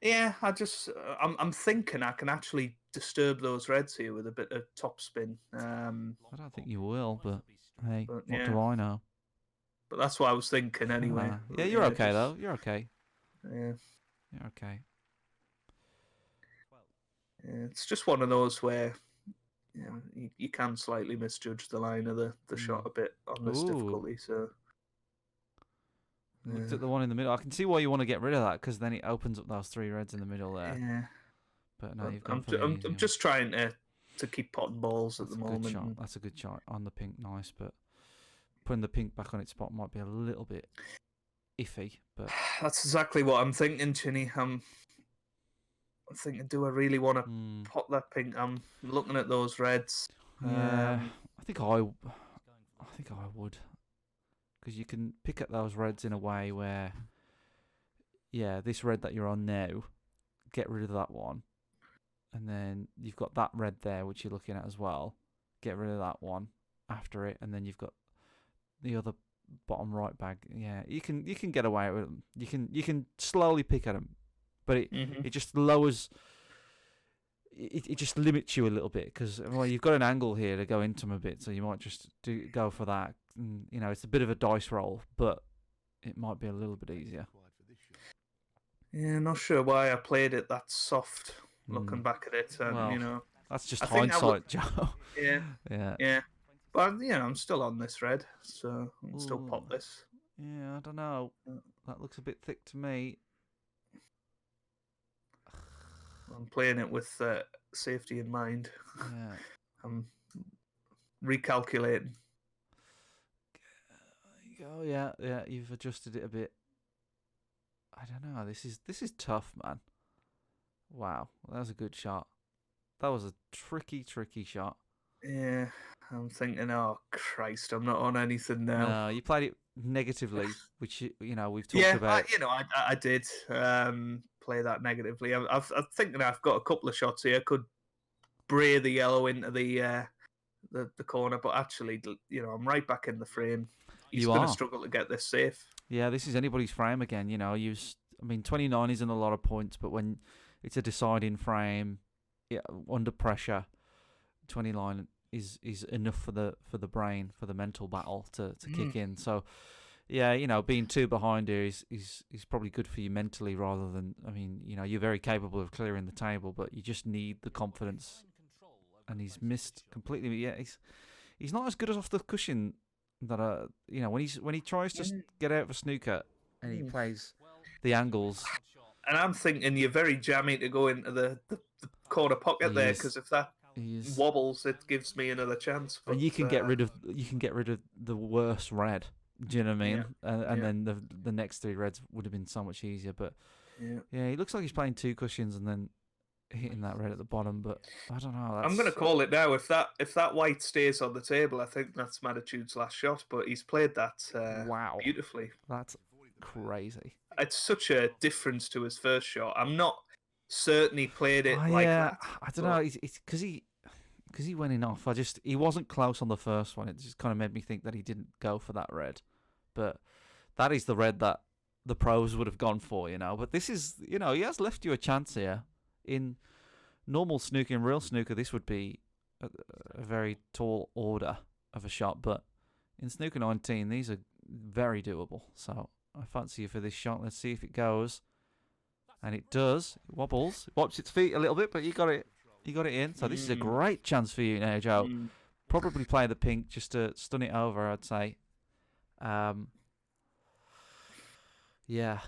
Yeah, I'm thinking I can actually disturb those reds here with a bit of topspin. I don't think you will, but hey, But, what yeah. do I know? But that's what I was thinking anyway. Yeah, you're okay though. You're okay. Yeah. You're okay. Yeah, it's just one of those where you can slightly misjudge the line of the shot a bit on this difficulty. So Looked at the one in the middle. I can see why you want to get rid of that, because then it opens up those three reds in the middle there. yeah, But no, you've gone for the I'm easy one. just trying to keep potting balls at That's the a good moment. shot. That's a good shot on the pink. Nice, but putting the pink back on its spot might be a little bit iffy. But That's exactly what I'm thinking, Chinny. I'm thinking, do I really want to pot that pink? I'm looking at those reds. yeah, I think I would, because you can pick at those reds in a way where, yeah, this red that you're on now, get rid of that one, and then you've got that red there which you're looking at as well. Get rid of that one after it, and then you've got the other bottom right bag. Yeah, you can get away with them. You can slowly pick at them, but it just lowers. It just limits you a little bit, because you've got an angle here to go into them a bit, so you might just go for that. And, it's a bit of a dice roll, but it might be a little bit easier. Yeah, not sure why I played it that soft. Looking back at it, and that's just I think hindsight, Joe. Yeah, yeah. But I'm still on this red, so I can still pop this. Yeah, I don't know. That looks a bit thick to me. I'm playing it with safety in mind. Yeah. I'm recalculating. There you go. Yeah. You've adjusted it a bit. I don't know. This is tough, man. Wow, that was a good shot. That was a tricky shot. Yeah, I'm thinking, oh Christ, I'm not on anything now. No, you played it negatively, which we've talked about. I did play that negatively. I'm thinking I've got a couple of shots here. I could bray the yellow into the corner, but actually, I'm right back in the frame. He's going to struggle to get this safe. Yeah, this is anybody's frame again. 29 isn't a lot of points, but when it's a deciding frame, under pressure, 29 is enough for the brain, for the mental battle to kick in. So, yeah, being two behind here is probably good for you mentally, rather than, you're very capable of clearing the table, but you just need the confidence. And he's missed completely. Yeah, he's not as good as off the cushion that when he tries to get out of a snooker and he plays the angles. And I'm thinking you're very jammy to go into the corner pocket there, because if that wobbles, it gives me another chance. But, and you can get rid of the worst red. Do you know what I mean? And then the next three reds would have been so much easier. But yeah, he looks like he's playing two cushions, and then hitting that red at the bottom, but I don't know. I'm going to call it now. If that white stays on the table, I think that's Maditude's last shot. But he's played that wow, beautifully. That's crazy. It's such a difference to his first shot. I'm not certain he played it like that. I don't know. It's because he went in off. He wasn't close on the first one. It just kind of made me think that he didn't go for that red, but that is the red that the pros would have gone for, But this is, he has left you a chance here. In normal snooker, in real snooker, this would be a very tall order of a shot, but in snooker 19, these are very doable. So I fancy you for this shot. Let's see if it goes, and it does. It wobbles, it wobbles its feet a little bit, but you got it in. So this is a great chance for you now, Joe. Probably play the pink just to stun it over, I'd say. Yeah.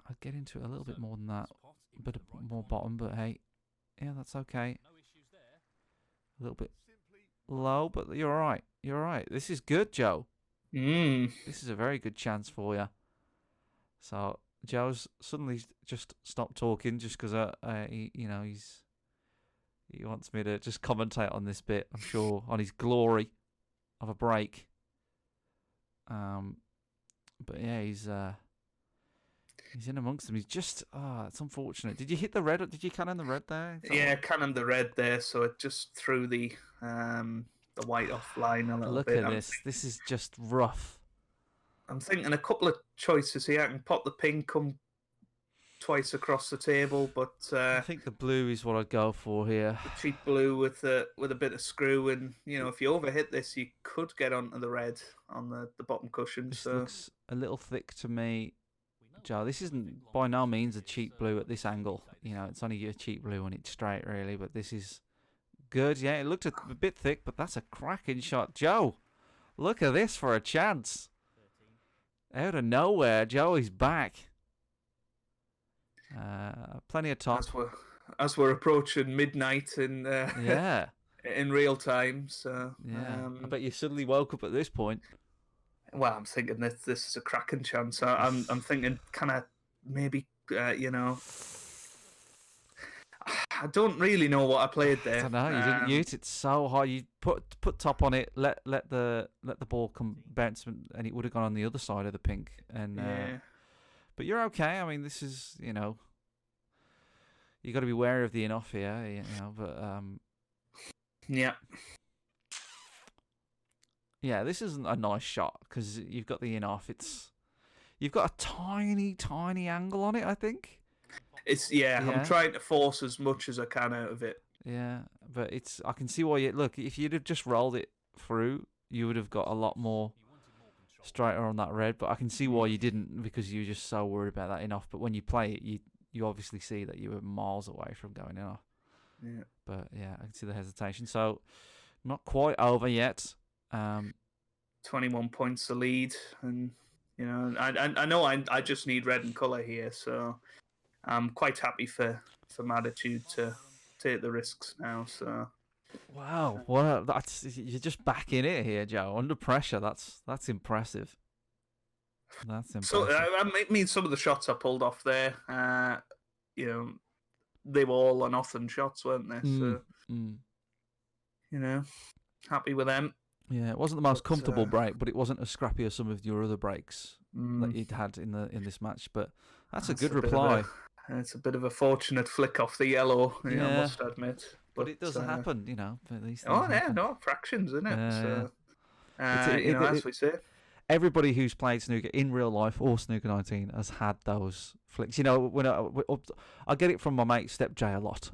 I'd get into it a little bit more than that. A bit more bottom, but hey. Yeah, that's okay. A little bit low, but you're all right. You're all right. This is good, Joe. This is a very good chance for you. So Joe's suddenly just stopped talking just because he wants me to just commentate on this bit. I'm sure on his glory of a break. But yeah, he's in amongst them. He's just it's unfortunate. Did you hit the red? Did you cannon the red there? Yeah, cannon the red there, so it just threw the white offline a little bit. Look at this. This is just rough. I'm thinking a couple of choices here. I can pop the pink, come twice across the table, but I think the blue is what I'd go for here. The cheap blue with a bit of screw, and if you overhit this, you could get onto the red on the bottom cushion. This so looks a little thick to me, Joe. This isn't by no means a cheap blue at this angle. It's only a cheap blue when it's straight, really. But this is good. Yeah, it looked a bit thick, but that's a cracking shot, Joe. Look at this for a chance. Out of nowhere, Joey's back. Plenty of top. As we're approaching midnight in in real time. So yeah, I bet you suddenly woke up at this point. Well, I'm thinking this is a cracking chance. I'm thinking kind of maybe I don't really know what I played there. I don't know. You didn't use it so high. You put top on it. Let the ball come bounce, and it would have gone on the other side of the pink. And but you're okay. I mean, this is you got to be wary of the in-off here. But yeah, this isn't a nice shot because you've got the in-off. You've got a tiny angle on it. I think. I'm trying to force as much as I can out of it. Yeah, but I can see why look, if you'd have just rolled it through, you would have got a lot more straighter on that red, but I can see why you didn't because you were just so worried about that enough. But when you play it, you obviously see that you were miles away from going enough. Yeah. But yeah, I can see the hesitation. So not quite over yet. 21 points the lead, and I know I just need red and colour here, so I'm quite happy for Maditude to take the risks now. So wow, you're just back in it here, Joe. Under pressure, that's impressive. That's impressive. So I mean, some of the shots I pulled off there, they were all unoffend shots, weren't they? So happy with them. Yeah, it wasn't the most comfortable break, but it wasn't as scrappy as some of your other breaks that you'd had in this match. But that's a good reply. It's a bit of a fortunate flick off the yellow, I must admit. But it doesn't happen, These things fractions, isn't it? So, as we say. Everybody who's played snooker in real life or snooker 19 has had those flicks. When I get it from my mate Step J a lot,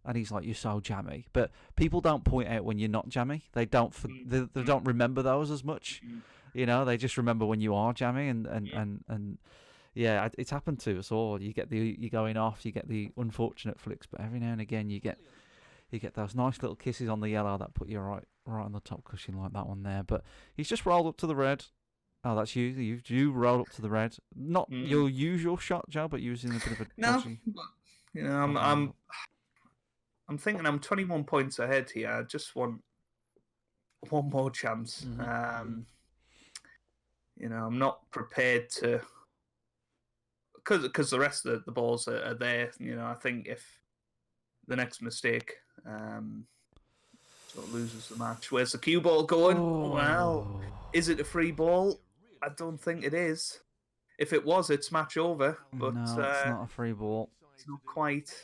and he's like, "You're so jammy," but people don't point out when you're not jammy. They don't. They don't remember those as much. They just remember when you are jammy, and yeah, it's happened to us all. You get you going off, you get the unfortunate flicks, but every now and again you get those nice little kisses on the yellow that put you right on the top cushion like that one there. But he's just rolled up to the red. Oh, that's you. You rolled up to the red. Not your usual shot, Joe, but using a bit of a dodgy. I'm thinking I'm 21 points ahead here. I just want one more chance. I'm not prepared to because the rest of the balls are there. I think if the next mistake sort of loses the match. Where's the cue ball going? Well, is it a free ball? I don't think it is. If it was, it's match over. But no, it's not a free ball. It's not quite.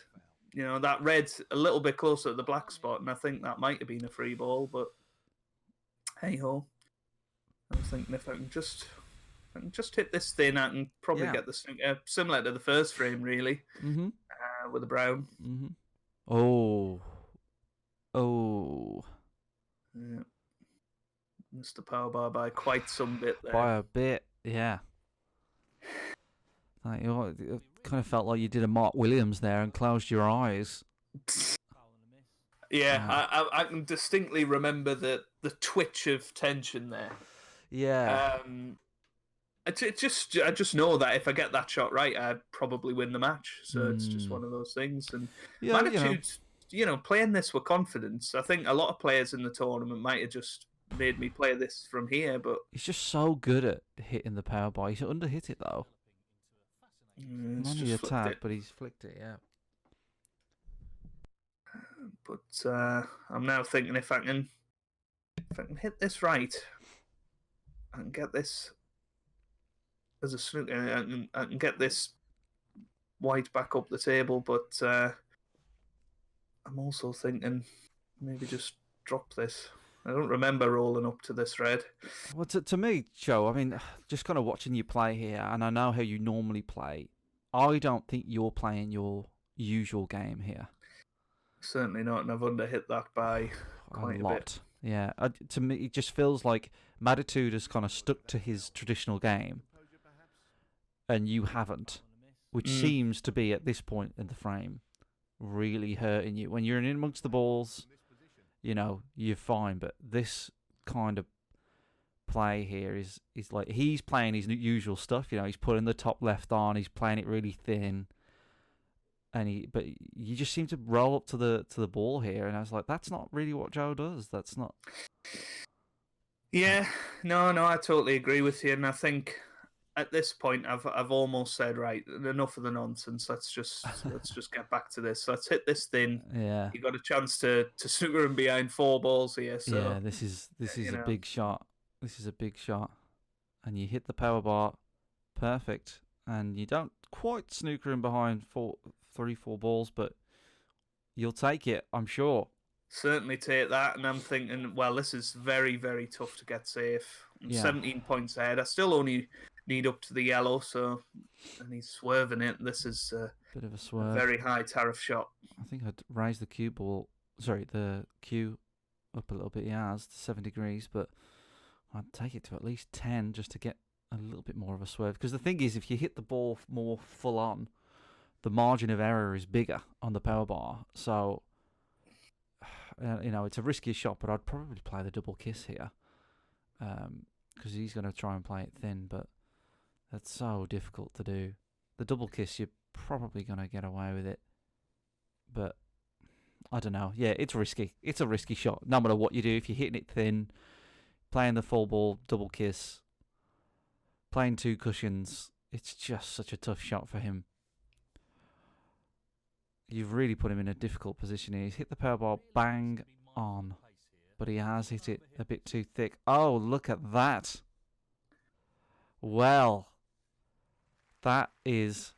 That red's a little bit closer to the black spot, and I think that might have been a free ball. But hey ho, I was thinking if I can just hit this thin, I can probably get the snooker similar to the first frame, really, with the brown. Oh. Yeah. Missed the power bar by quite some bit there. By a bit, yeah. Like, it kind of felt like you did a Mark Williams there and closed your eyes. Yeah, I can distinctly remember the twitch of tension there. Yeah. I just know that if I get that shot right, I'd probably win the match. So it's just one of those things. And Magnitude's, playing this with confidence. I think a lot of players in the tournament might have just made me play this from here, but he's just so good at hitting the power bar. He's under-hit it, though. Not the attack, but he's flicked it, yeah. But I'm now thinking if I can hit this right, I can get this as a snooker. I can get this white back up the table, but I'm also thinking maybe just drop this. I don't remember rolling up to this red. Well, to me, Joe, I mean, just kind of watching you play here, and I know how you normally play, I don't think you're playing your usual game here. Certainly not, and I've underhit that by quite a lot. Bit. Yeah, to me, it just feels like Magnitude has kind of stuck to his traditional game, and you haven't, which seems to be, at this point in the frame, really hurting you. When you're in amongst the balls, you're fine, but this kind of play here is like he's playing his usual stuff. He's putting the top left on, he's playing it really thin, but you just seem to roll up to the ball here, and I was like, that's not really what Joe does. That's not. Yeah, no, I totally agree with you, and I think at this point I've almost said, right, enough of the nonsense. Let's just get back to this. Let's hit this thin. Yeah, you got a chance to snooker him behind 4 balls here. So yeah, this is a big shot. This is a big shot, and you hit the power bar, perfect, and you don't quite snooker him behind 3-4 balls, but you'll take it, I'm sure. Certainly take that, and I'm thinking, well, this is very, very tough to get safe. I'm 17 points ahead. I still only need up to the yellow, and he's swerving it. This is a bit of a swerve. Very high tariff shot. I think I'd raise the cue up a little bit. He has to 7 degrees, but I'd take it to at least 10 just to get a little bit more of a swerve. Because the thing is, if you hit the ball more full on, the margin of error is bigger on the power bar. So, it's a riskier shot, but I'd probably play the double kiss here. Because he's going to try and play it thin, but that's so difficult to do. The double kiss, you're probably going to get away with it. But, I don't know. Yeah, it's risky. It's a risky shot. No matter what you do, if you're hitting it thin, playing the full ball, double kiss, playing 2 cushions, it's just such a tough shot for him. You've really put him in a difficult position here. He's hit the power bar bang on, but he has hit it a bit too thick. Oh, look at that. Well, that is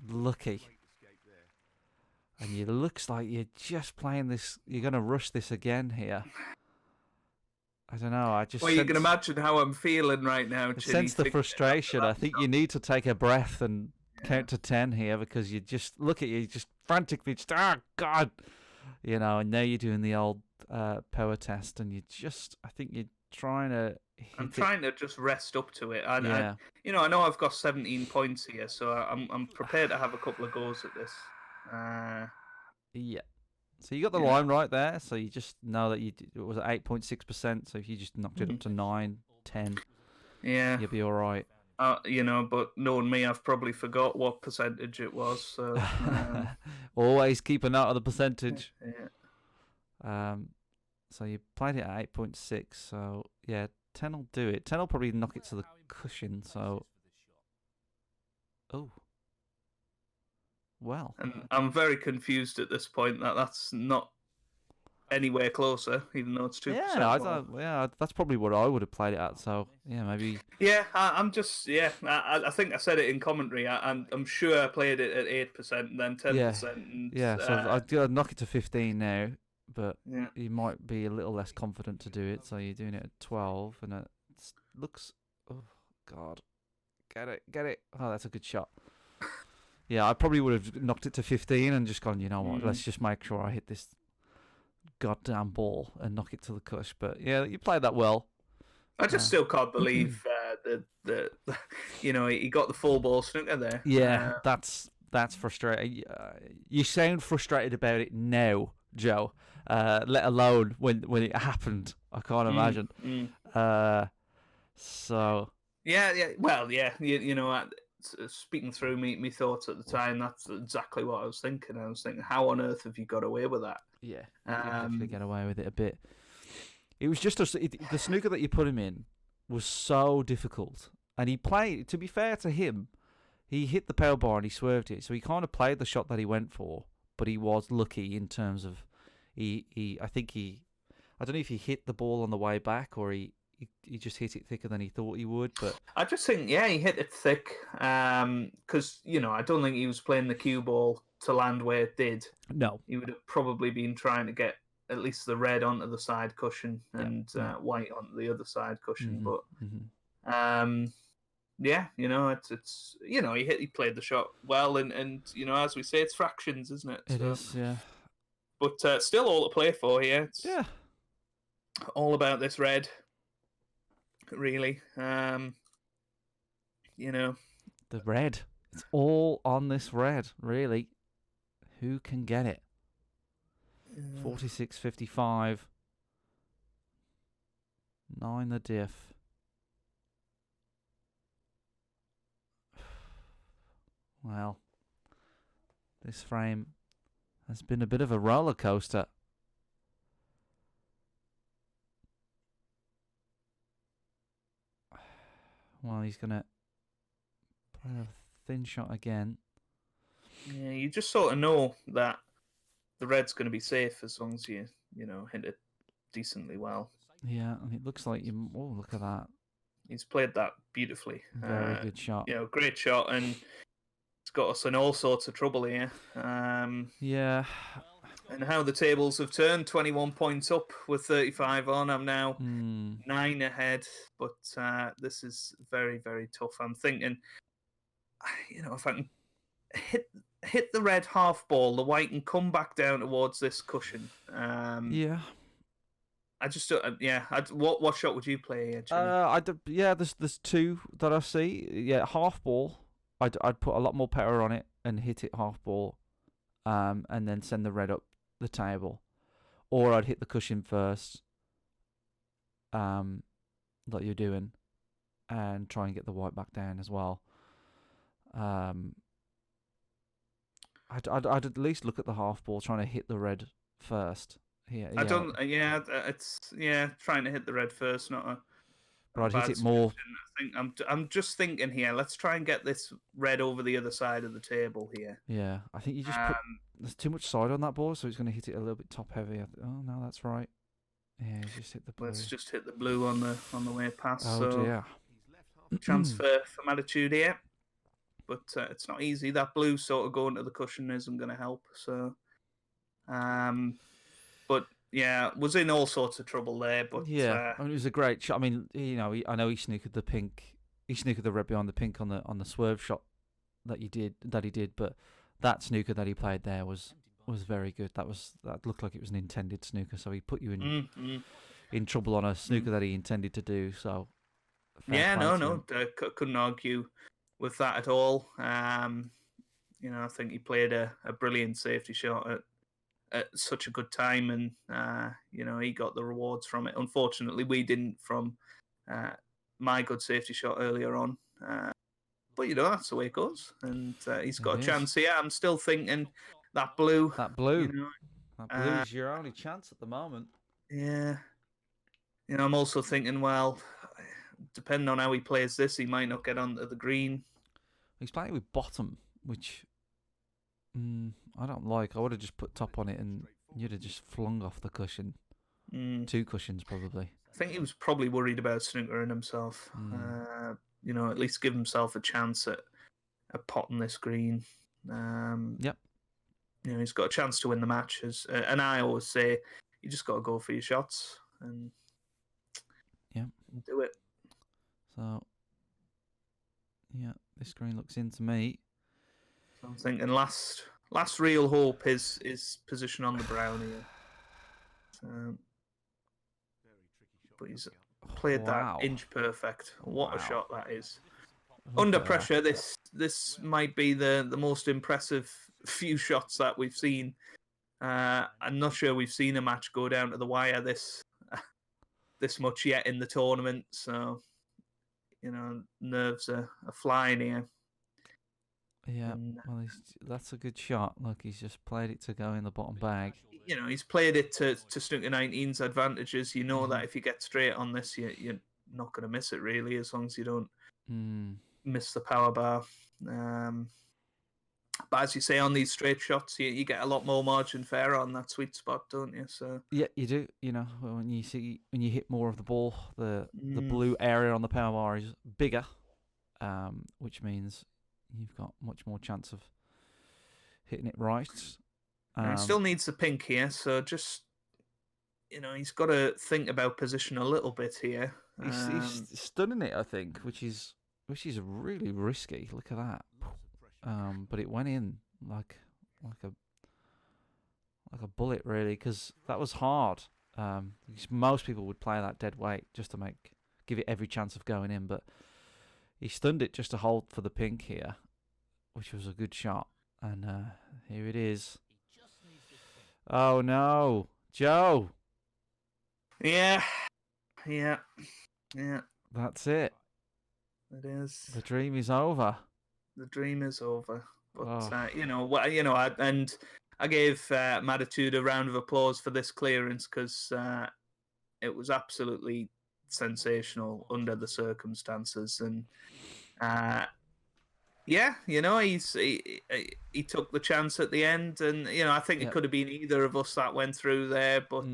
lucky. And it looks like you're just playing this. You're going to rush this again here. I don't know. Well, you can imagine how I'm feeling right now. I sense the frustration. I think you need to take a breath and count to 10 here, because you just look at you just frantically, God, and now you're doing the old power test, and I think you're trying to. I'm trying to just rest up to it. I know I've got 17 points here, so I'm prepared to have a couple of goes at this. Yeah. So you got the line right there. So you just know that it was at 8.6%. So if you just knocked it up to 9, 10, you'll be all right. But knowing me, I've probably forgot what percentage it was. So always keep a note of the percentage. Yeah. So you played it at 8.6. So yeah, 10 will do it. 10 will probably knock it to the cushion. So Oh, well. And I'm very confused at this point that that's not anywhere closer, even though it's 2% Yeah, I more. thought. Yeah, that's probably what I would have played it at. So yeah, maybe. Yeah, I'm just I think I said it in commentary. I'm sure I played it at 8%, and then 10%, and Yeah. So I'd knock it to 15 now, but yeah. you might be a little less confident to do it. So you're doing it at 12, and it looks. Oh God, get it. Oh, that's a good shot. Yeah, I probably would have knocked it to 15 and just gone. You know what? Let's just make sure I hit this goddamn ball and knock it to the cush. But yeah, you played that well. I just still can't believe that he got the full ball snooker there. Yeah, that's frustrating. You sound frustrated about it now, Joe. Let alone when it happened. I can't imagine. So yeah. Well, yeah. You know, speaking through me thoughts at the time, that's exactly what I was thinking. I was thinking, how on earth have you got away with that? Yeah, you could definitely get away with it a bit. It was just the snooker that you put him in was so difficult, and he played. To be fair to him, he hit the power bar and he swerved it, so he kind of played the shot that he went for. But he was lucky in terms of I don't know if he hit the ball on the way back or he just hit it thicker than he thought he would. But I just think he hit it thick because I don't think he was playing the cue ball to land where it did. No, he would have probably been trying to get at least the red onto the side cushion and white onto the other side cushion. But it's he played the shot well, and as we say, it's fractions, isn't it? It is, yeah. But still all to play for here. It's yeah, all about this red, really. The red. It's all on this red, really. Who can get it? 46.55. 9 the diff. Well, this frame has been a bit of a roller coaster. Well, he's going to play a thin shot again. Yeah, you just sort of know that the red's going to be safe as long as you hit it decently well. Yeah, and it looks like you. Oh, look at that! He's played that beautifully. Very good shot. Great shot, and it's got us in all sorts of trouble here. Yeah. And how the tables have turned, 21 points up with 35 on. I'm now 9 ahead, but this is very, very tough. I'm thinking, if I can hit the red half ball, the white can come back down towards this cushion. Yeah. I just what shot would you play here, there's two that I see. Yeah, half ball. I'd put a lot more power on it and hit it half ball, and then send the red up the table, or I'd hit the cushion first, like you're doing, and try and get the white back down as well. I'd at least look at the half ball, trying to hit the red first. Yeah, I don't. Yeah, it's trying to hit the red first, not a. But I'd hit it more. I think I'm just thinking here. Let's try and get this red over the other side of the table here. Yeah, I think you just put. There's too much side on that ball, so he's going to hit it a little bit top heavy. Oh no, that's right. Yeah, just hit the blue. Let's just hit the blue on the way past. Oh dear. Chance for attitude here, but it's not easy. That blue sort of going to the cushion isn't going to help. So, but yeah, was in all sorts of trouble there. But yeah, it was a great shot. I mean, I know he snookered the pink. He snookered the red behind the pink on the swerve shot that he did. But that snooker that he played there was very good. That looked like it was an intended snooker. So he put you in trouble on a snooker that he intended to do. So yeah, no, couldn't argue with that at all. I think he played a brilliant safety shot at such a good time, and he got the rewards from it. Unfortunately, we didn't from my good safety shot earlier on. But that's the way it goes, and he's got a chance here. I'm still thinking that blue. That blue is your only chance at the moment. Yeah. I'm also thinking, well, depending on how he plays this, he might not get onto the green. He's playing with bottom, which I don't like. I would have just put top on it, and you'd have just flung off the cushion. 2 cushions, probably. I think he was probably worried about snookering himself. At least give himself a chance at potting this green. Yep. He's got a chance to win the match. And I always say, you just got to go for your shots and do it. So, yeah, this green looks into me. So I'm thinking last real hope is position on the brown here. But he's played that inch perfect. What a shot that is. Under pressure, this might be the most impressive few shots that we've seen. I'm not sure we've seen a match go down to the wire this much yet in the tournament. So, nerves are flying here. Yeah, well, that's a good shot. Look, he's just played it to go in the bottom bag. He's played it to Snooker 19's advantages. You know that if you get straight on this, you're not going to miss it, really, as long as you don't miss the power bar. But as you say, on these straight shots, you get a lot more margin for error on that sweet spot, don't you? So yeah, you do. When you hit more of the ball, the blue area on the power bar is bigger, which means you've got much more chance of hitting it right. He still needs the pink here, so just he's got to think about position a little bit here. He's stunning it, I think, which is really risky. Look at that. But it went in like a bullet, really, because that was hard. Most people would play that dead weight just to give it every chance of going in, but he stunned it just to hold for the pink here, which was a good shot. And here it is. Oh no, Joe. Yeah. That's it. It is. The dream is over. The dream is over. But and I gave Matitude a round of applause for this clearance because it was absolutely sensational under the circumstances, and he took the chance at the end, and I think it could have been either of us that went through there, but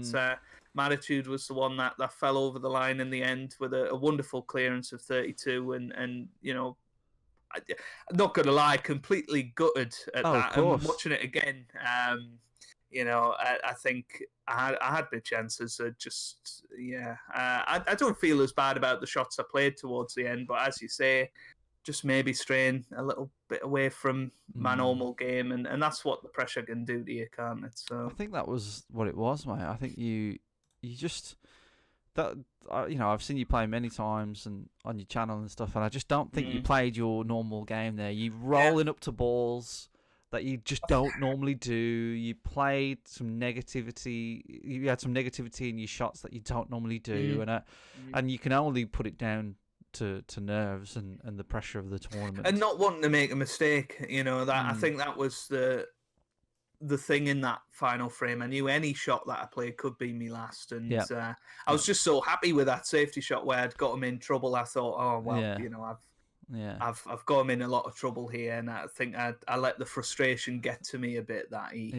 Matitude was the one that fell over the line in the end with a wonderful clearance of 32, and I'm not going to lie, completely gutted at that. And watching it again, I think I had my chances. I don't feel as bad about the shots I played towards the end, but as you say, just maybe straying a little bit away from my normal game, and that's what the pressure can do to you, can't it? So I think that was what it was, mate. I think you just I've seen you play many times and on your channel and stuff, and I just don't think you played your normal game there. You rolling up to balls that you just don't normally do. You played some negativity. You had some negativity in your shots that you don't normally do, and you can only put it down to nerves and the pressure of the tournament and not wanting to make a mistake. I think that was the thing in that final frame. I knew any shot that I played could be me last, and I was just so happy with that safety shot where I'd got him in trouble. I thought, oh well, I've got him in a lot of trouble here, and I think I let the frustration get to me a bit that he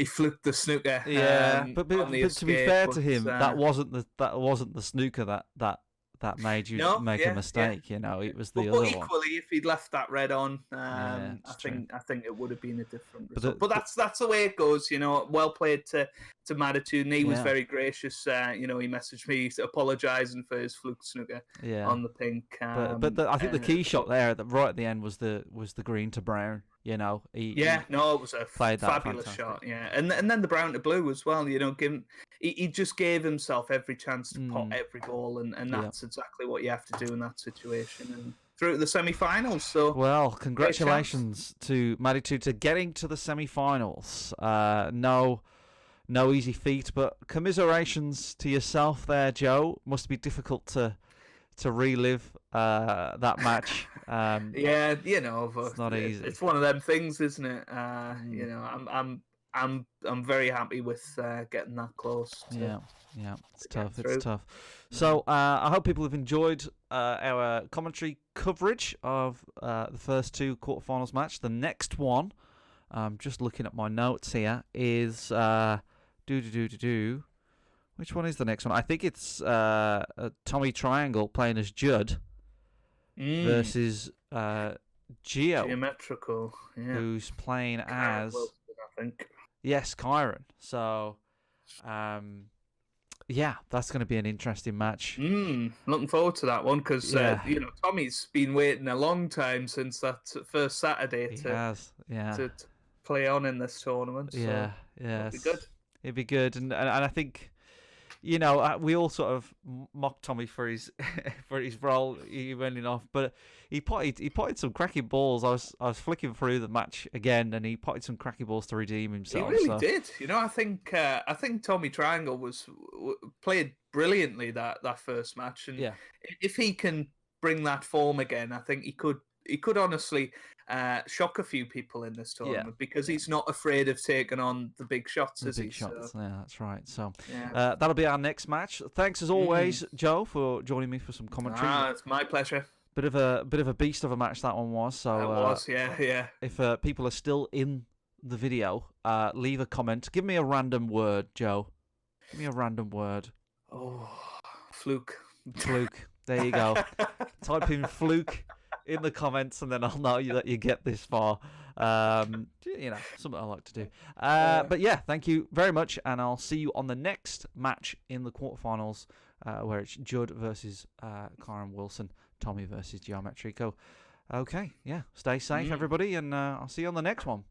fluked the snooker. But to be fair to him, that wasn't the snooker that made you make a mistake. It was the other one. But equally, if he'd left that red on, I think it would have been a different result. But that's the way it goes. Well played to Matitude, and he was very gracious. He messaged me apologising for his fluke snooker on the pink. But I think the key shot there, right at the end, was the green to brown. It was a fabulous shot. Yeah, and then the brown to blue as well. He just gave himself every chance to pot every ball, and that's exactly what you have to do in that situation. And through to the semi-finals. So congratulations to Matitude to getting to the semi-finals. No easy feat, but commiserations to yourself there, Joe. Must be difficult to relive that match. It's not easy. It's one of them things, isn't it? I'm I'm very happy with getting that close. Yeah, it's tough. through. It's tough. So I hope people have enjoyed our commentary coverage of the first two quarterfinals match. The next one, just looking at my notes here, is Which one is the next one? I think it's Tommy Triangle playing as Judd versus Geometrical, who's playing Kyron as Wilson, I think. Yes, Kyron. So, yeah, that's going to be an interesting match. Looking forward to that one because Tommy's been waiting a long time since that first Saturday to play on in this tournament. Yeah, so it'll be good. It'd be good, and I think, we all sort of mocked Tommy for his role. He went off, but he potted some cracking balls. I was flicking through the match again, and he potted some cracking balls to redeem himself. He really did. I think Tommy Triangle played brilliantly that first match, and if he can bring that form again, I think he could honestly shock a few people in this tournament because he's not afraid of taking on the big shots. Shots. Yeah, that's right. So that'll be our next match. Thanks as always, Joe, for joining me for some commentary. It's my pleasure. Bit of a beast of a match that one was. So it was, yeah. If people are still in the video, leave a comment. Give me a random word, Joe. Give me a random word. Oh, fluke. Fluke. There you go. Type in fluke in the comments, and then I'll know that you get this far. Something I like to do. But yeah, thank you very much, and I'll see you on the next match in the quarterfinals, where it's Judd versus Kyron Wilson, Tommy versus Geometrico. Okay, yeah, stay safe, everybody, and I'll see you on the next one.